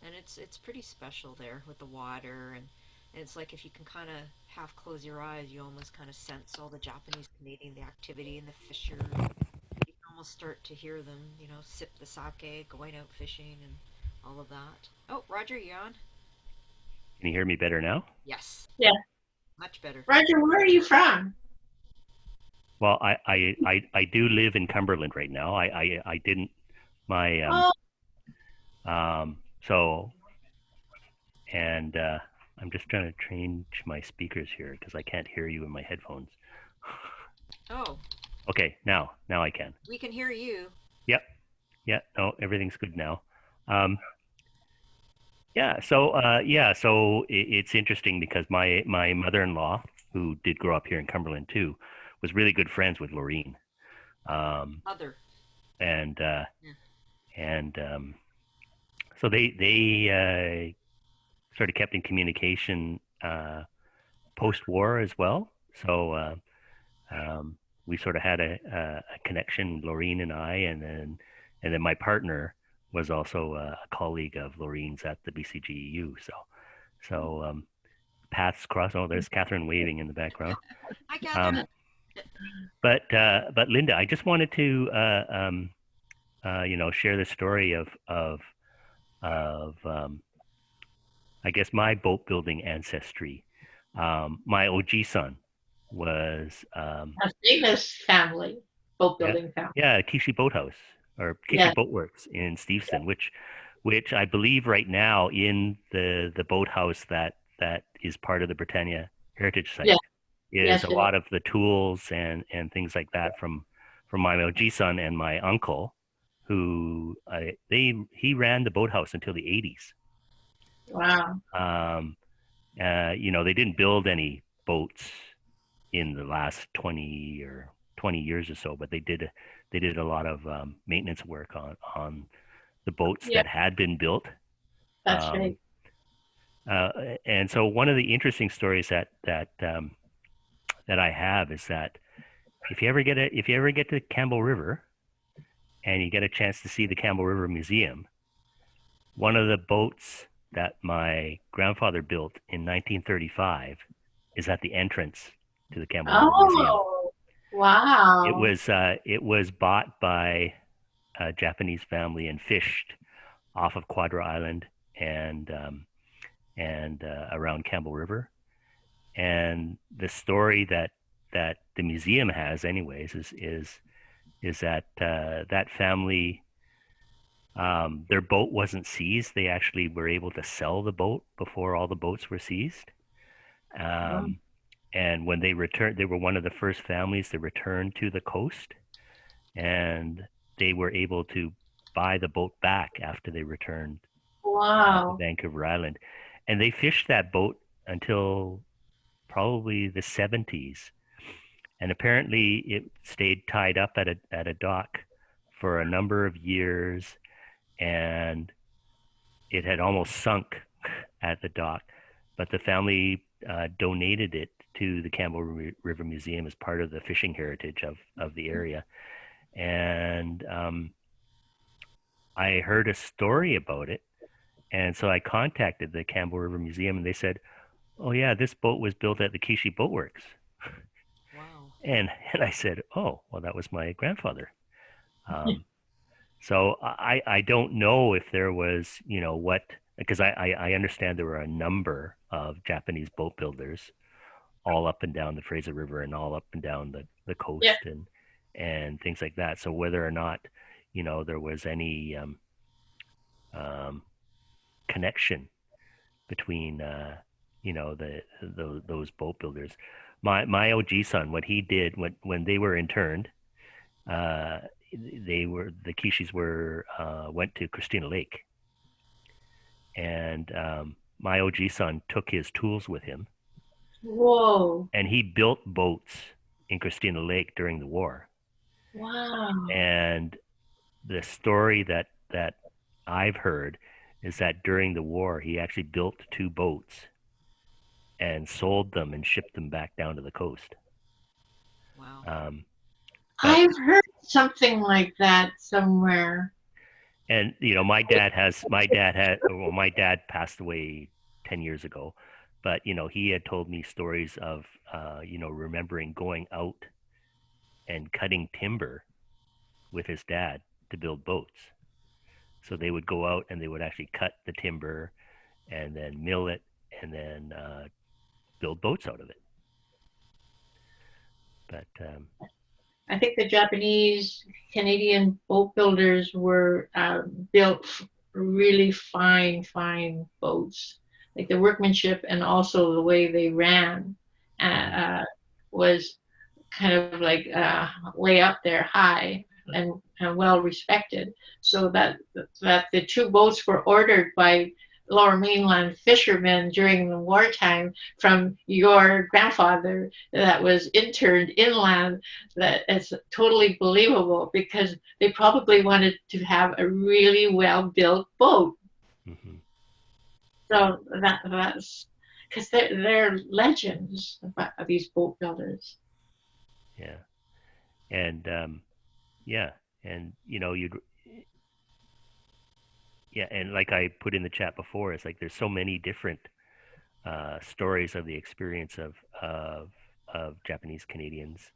And it's pretty special there with the water, and it's like if you can kind of half close your eyes, you almost kind of sense all the Japanese Canadian, the activity and the fisher. You can almost start to hear them, sip the sake, going out fishing, and all of that. Oh, Roger, you on?
Can you hear me better now?
Yes.
Yeah.
Much better.
Roger, where are you from?
Well, I do live in Cumberland right now. I didn't my so and I'm just trying to change my speakers here because I can't hear you in my headphones.
Oh.
Okay, now I can.
We can hear you.
Yep. Yeah. No, everything's good now. So it's interesting because my mother-in-law, who did grow up here in Cumberland too, was really good friends with Lorraine.
Mother.
And so they sort of kept in communication post-war as well. So we sort of had a connection, Lorraine and I, and then my partner was also a colleague of Lorraine's at the BCGEU. So paths cross. Oh, there's Catherine waving in the background.
Hi, Catherine.
But Linda, I just wanted to share the story of I guess my boat building ancestry. My OG son was
a famous family, boat building family.
Yeah, Kishi Boathouse or Kishi Boatworks in Steveston, which I believe right now in the boathouse that is part of the Britannia Heritage Site is a lot of the tools and things like that from my OG son and my uncle, who he ran the boathouse until the 80s.
Wow.
They didn't build any boats in the last 20 years or so, but they did a lot of maintenance work on the boats that had been built.
That's right.
And so one of the interesting stories that I have is that if you ever get to Campbell River and you get a chance to see the Campbell River Museum, one of the boats that my grandfather built in 1935 is at the entrance to the Campbell River Museum.
Oh, wow!
It was bought by a Japanese family and fished off of Quadra Island, and and around Campbell River. And the story that the museum has, anyways, is that that family, their boat wasn't seized. They actually were able to sell the boat before all the boats were seized. And when they returned, they were one of the first families to return to the coast, and they were able to buy the boat back after they returned to Vancouver Island. And they fished that boat until probably the 70s. And apparently it stayed tied up at a dock for a number of years, and it had almost sunk at the dock. But the family donated it to the Campbell River Museum as part of the fishing heritage of the area. And I heard a story about it. And so I contacted the Campbell River Museum, and they said, "Oh yeah, this boat was built at the Kishi Boat Works."
Wow.
And I said, "Oh, well, that was my grandfather." So I don't know if there was, what, because I understand there were a number of Japanese boat builders all up and down the Fraser River and all up and down the coast and things like that. So whether or not, there was any connection between, those boat builders. My OG son, what he did when they were interned, the Kishis went to Christina Lake, and my OG son took his tools with him.
Whoa!
And he built boats in Christina Lake during the war.
Wow!
And the story that I've heard is that during the war he actually built 2 boats and sold them and shipped them back down to the coast.
Wow.
I've heard something like that somewhere.
And my dad passed away 10 years ago, but he had told me stories of remembering going out and cutting timber with his dad to build boats. So they would go out and they would actually cut the timber and then mill it and then build boats out of it. But
I think the Japanese Canadian boat builders were built really fine boats. Like the workmanship and also the way they ran was kind of like way up there, high and well respected. So that the 2 boats were ordered by Lower Mainland fishermen during the wartime from your grandfather that was interned inland, that it's totally believable because they probably wanted to have a really well built boat.
Mm-hmm.
So that's because they're legends of these boat builders.
Yeah. And and and like I put in the chat before, it's like there's so many different stories of the experience of Japanese Canadians,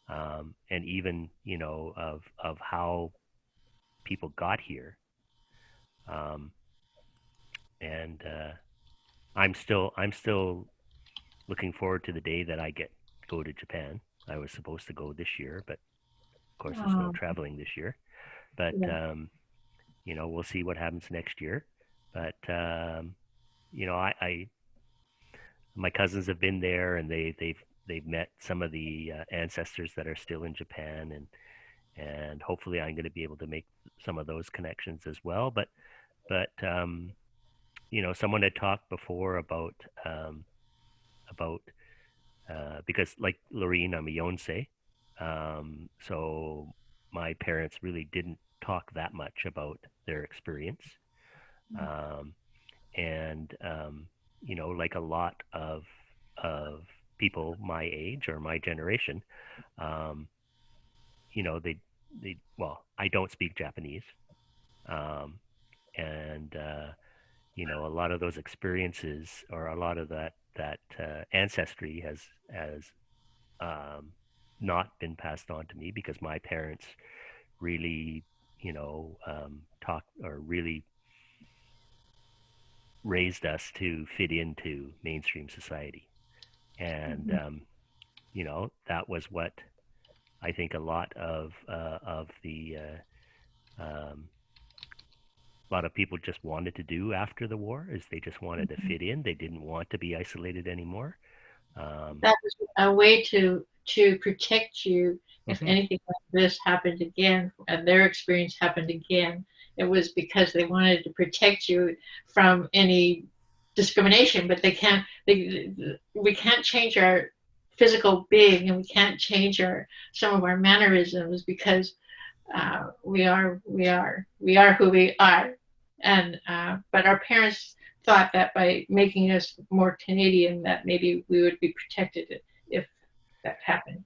and even of how people got here, and I'm still looking forward to the day that I go to Japan. I was supposed to go this year, but of course there's no traveling this year. But we'll see what happens next year. But my cousins have been there, and they've met some of the ancestors that are still in Japan, and hopefully I'm going to be able to make some of those connections as well. But someone had talked before about because like Lorene, I'm a Yonsei, so my parents really didn't talk that much about their experience, and like a lot of people my age or my generation, they I don't speak Japanese, and a lot of those experiences or a lot of that ancestry has not been passed on to me because my parents really talk or really raised us to fit into mainstream society. And, that was what I think a lot of the a lot of people just wanted to do after the war is they just wanted to fit in. They didn't want to be isolated anymore.
That was a way to protect you if anything like this happened again and their experience happened again. It was because they wanted to protect you from any discrimination, but we can't change our physical being, and we can't change some of our mannerisms because we are who we are, and but our parents thought that by making us more Canadian, that maybe we would be protected if that happened.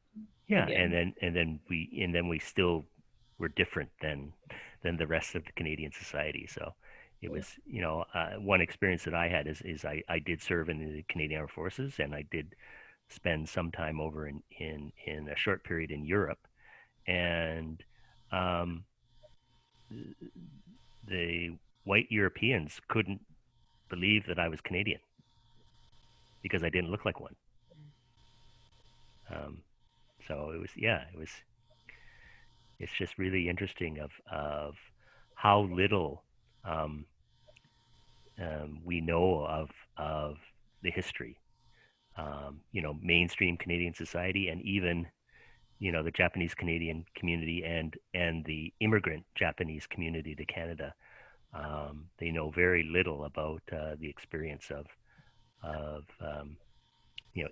Yeah,
again.
and then we still were different than the rest of the Canadian society. So it was, one experience that I had is I did serve in the Canadian Armed Forces, and I did spend some time over in a short period in Europe, and um, the white Europeans couldn't believe that I was Canadian because I didn't look like one. So it's just really interesting of how little we know of the history. Mainstream Canadian society, and even the Japanese Canadian community and the immigrant Japanese community to Canada. They know very little about the experience of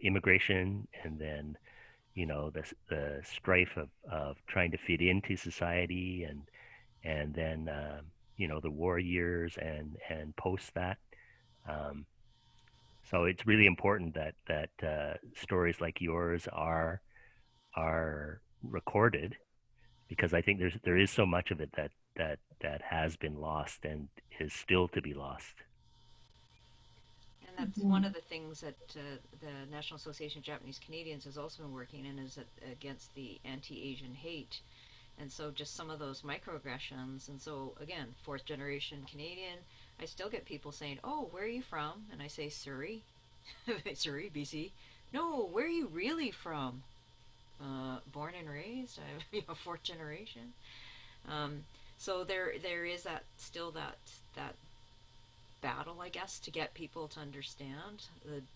immigration, and then the strife of trying to fit into society, and then the war years and post that. So it's really important that stories like yours are recorded, because I think there is so much of it that has been lost and is still to be lost.
And that's one of the things that the National Association of Japanese Canadians has also been working in, is against the anti-Asian hate. And so just some of those microaggressions. And so again, fourth generation Canadian, I still get people saying, "Oh, where are you from?" And I say, "Surrey." Surrey, BC. "No, where are you really from?" Born and raised. I'm fourth generation. Um, so there is that battle, I guess, to get people to understand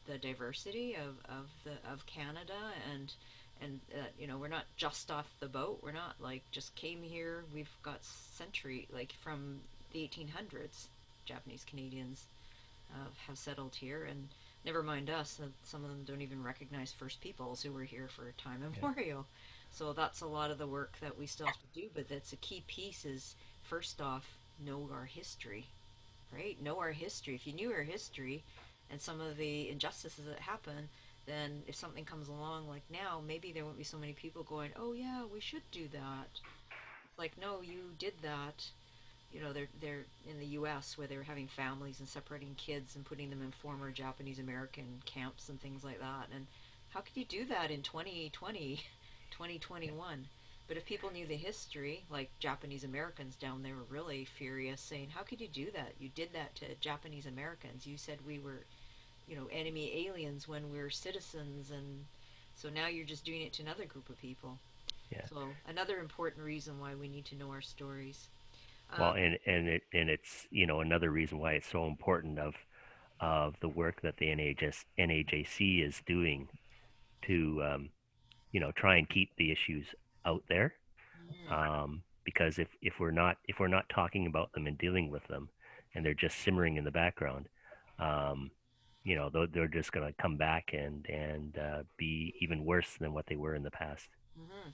the diversity of Canada, and we're not just off the boat. We're not like just came here. We've got century, like from the 1800s, Japanese Canadians have settled here, and never mind us. Some of them don't even recognize First Peoples who were here for time immemorial. So that's a lot of the work that we still have to do. But that's a key piece. Is first off, know our history, right? Know our history. If you knew our history and some of the injustices that happen, then if something comes along like now, maybe there won't be so many people going, "Oh yeah, we should do that." It's like, no, you did that. They're in the U.S. where they're having families and separating kids and putting them in former Japanese American camps and things like that. And how could you do that in 2020, 2021? But if people knew the history, like Japanese Americans down there were really furious, saying, "How could you do that? You did that to Japanese Americans. You said we were, enemy aliens when we're citizens, and so now you're just doing it to another group of people."
Yeah.
So another important reason why we need to know our stories.
Well, it's another reason why it's so important of the work that the NAJC is doing to try and keep the issues out there, because if we're not talking about them and dealing with them, and they're just simmering in the background, they're just going to come back and be even worse than what they were in the past.
Mm-hmm.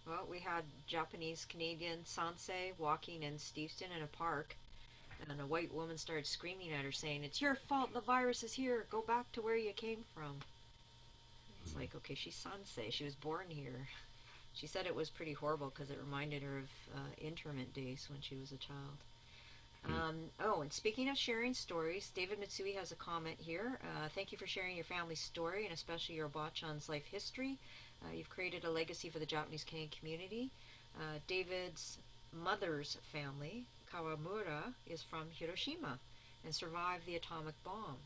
Well, we had Japanese Canadian Sansei walking in Steveston in a park, and a white woman started screaming at her, saying, "It's your fault the virus is here. Go back to where you came from." It's like, okay, she's Sansei. She was born here. She said it was pretty horrible because it reminded her of internment days when she was a child. And speaking of sharing stories, David Mitsui has a comment here. Thank you for sharing your family's story and especially your Obachan's life history. You've created a legacy for the Japanese Canadian community. David's mother's family, Kawamura, is from Hiroshima. and survived the atomic bomb.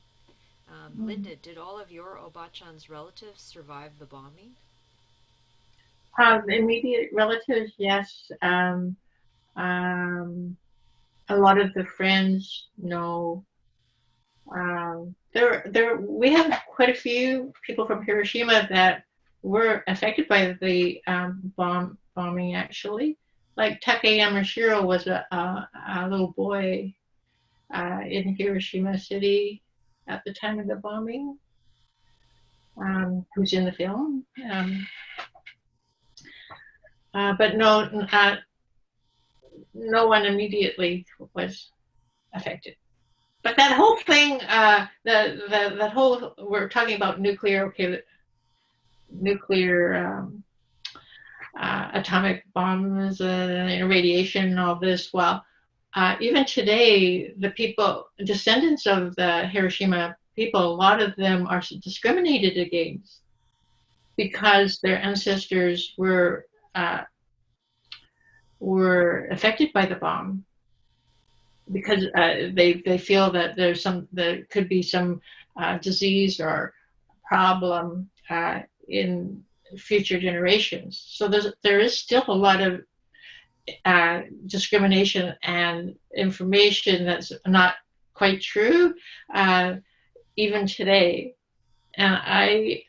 Linda, did all of your Obachan's relatives survive the bombing?
Immediate relatives, yes. A lot of the friends, no. We have quite a few people from Hiroshima that were affected by the bombing, actually. Like Takayama Shiro was a little boy in Hiroshima City at the time of the bombing, who's in the film. But no one immediately was affected. But that whole thing, that whole, we're talking about nuclear atomic bombs and radiation and all this. Well, even today, the people, descendants of the Hiroshima people, a lot of them are discriminated against because their ancestors were affected by the bomb, because they feel that there could be some disease or problem in future generations. So there is still a lot of discrimination and information that's not quite true, even today. And I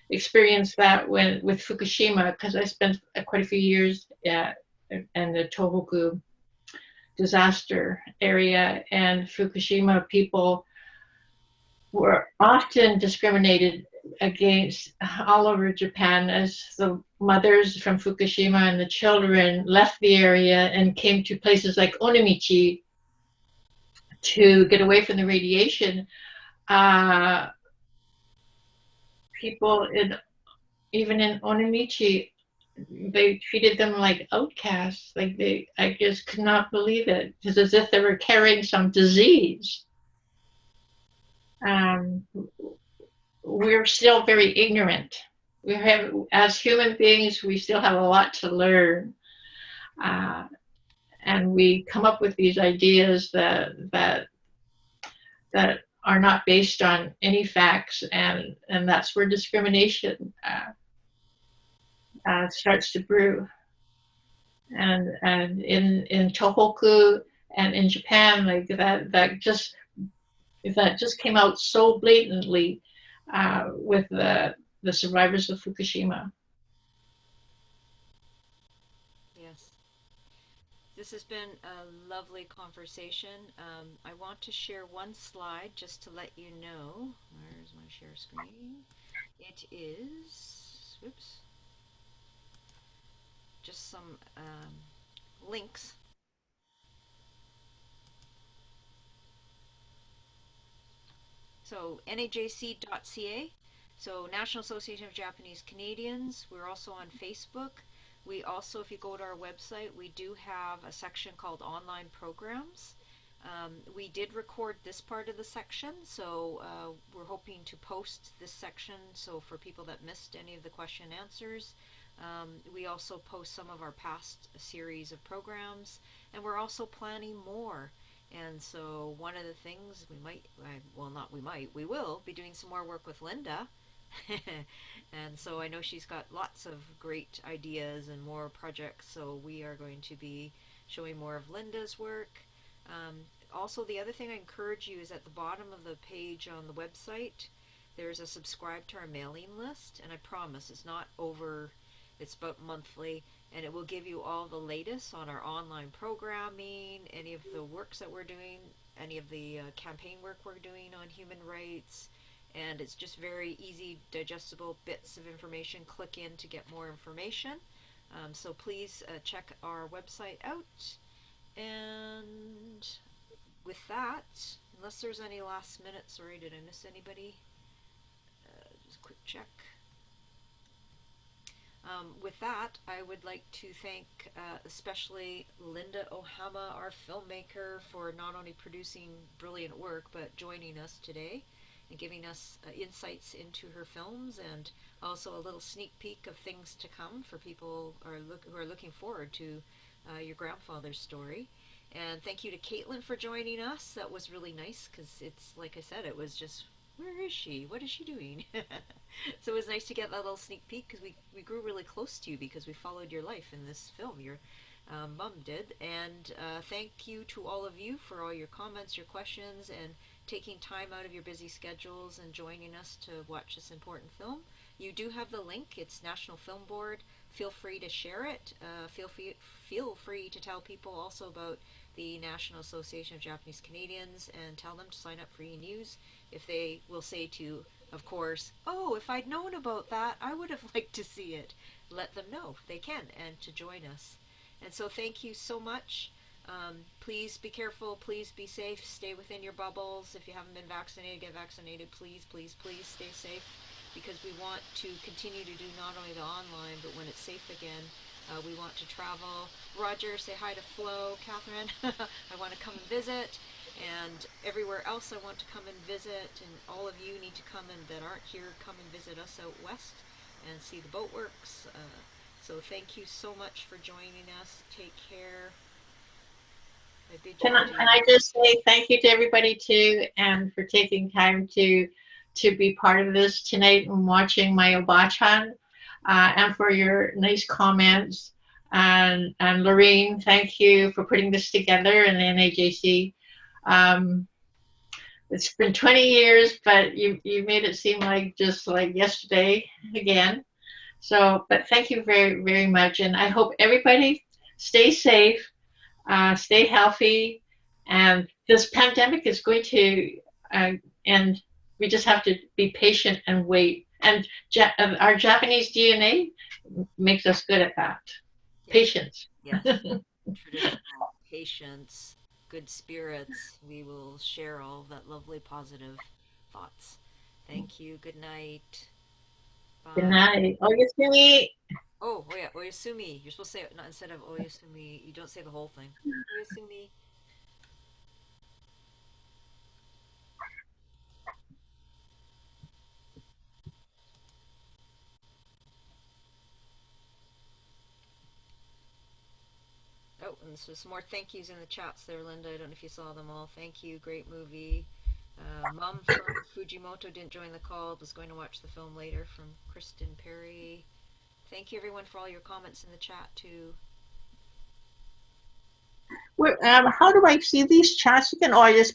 experienced that with Fukushima, because I spent quite a few years in the Tohoku disaster area, and Fukushima people were often discriminated against all over Japan, as the mothers from Fukushima and the children left the area and came to places like Onamichi to get away from the radiation. People even in Onamichi, they treated them like outcasts. Like I just could not believe it. It's as if they were carrying some disease. We're still very ignorant. As human beings, we still have a lot to learn. And we come up with these ideas that are not based on any facts, and that's where discrimination starts to brew. And in Tohoku and in Japan, like that just came out so blatantly with the survivors of Fukushima.
Yes. This has been a lovely conversation. I want to share one slide just to let you know. Where's my share screen? It is, whoops, just some links. So NAJC.ca, so National Association of Japanese Canadians. We're also on Facebook. We also, if you go to our website, we do have a section called Online Programs. We did record this part of the section, so we're hoping to post this section, so for people that missed any of the question and answers. We also post some of our past series of programs, and we're also planning more. And so one of the things we will be doing some more work with Linda. And so I know she's got lots of great ideas and more projects, so we are going to be showing more of Linda's work. Also, the other thing I encourage you is at the bottom of the page on the website, there's a subscribe to our mailing list, and I promise it's not it's about monthly, and it will give you all the latest on our online programming, any of the works that we're doing, any of the campaign work we're doing on human rights, and it's just very easy, digestible bits of information. Click in to get more information. So please check our website out. And with that, unless there's any last minute, sorry, did I miss anybody? Just a quick check. With that, I would like to thank especially Linda Ohama, our filmmaker, for not only producing brilliant work, but joining us today and giving us insights into her films, and also a little sneak peek of things to come for people who are looking forward to your grandfather's story. And thank you to Caitlin for joining us. That was really nice because it's, like I said, it was just, where is she? What is she doing? So it was nice to get that little sneak peek because we grew really close to you because we followed your life in this film. Your mom did. And thank you to all of you for all your comments, your questions, and taking time out of your busy schedules and joining us to watch this important film. You do have the link. It's National Film Board. Feel free to share it. Feel free to tell people also about the National Association of Japanese Canadians and tell them to sign up for e-news. If they will say to you, of course, oh, if I'd known about that, I would have liked to see it. Let them know they can and to join us. And so thank you so much. Please be careful. Please be safe. Stay within your bubbles. If you haven't been vaccinated, get vaccinated. Please, please, please stay safe because we want to continue to do not only the online, but when it's safe again, we want to travel. Roger, say hi to Flo. Catherine, I want to come and visit. And everywhere else I want to come and visit. And all of you need to come and that aren't here, come and visit us out west and see the boatworks. So thank you so much for joining us. Take care.
Can I just say thank you to everybody too, and for taking time to be part of this tonight and watching my Obachan, and for your nice comments. And Lorraine, thank you for putting this together, and the NAJC. It's been 20 years, but you made it seem like just like yesterday again. So, but thank you very, very much. And I hope everybody stays safe, stay healthy. And this pandemic is going to end. We just have to be patient and wait. And our Japanese DNA makes us good at that.
Yes.
Patience.
Yes. Traditional patience, good spirits. We will share all that lovely positive thoughts. Thank you. Good night. Bye.
Good night. Oyasumi.
Oh yeah, Oyasumi. You're supposed to say it not instead of Oyasumi. You don't say the whole thing. Oyasumi. Oh, and so some more thank yous in the chats there, Linda. I don't know if you saw them all. Thank you. Great movie. Mom from Fujimoto didn't join the call. Was going to watch the film later from Kristen Perry. Thank you, everyone, for all your comments in the chat, too.
How do I see these chats? You can always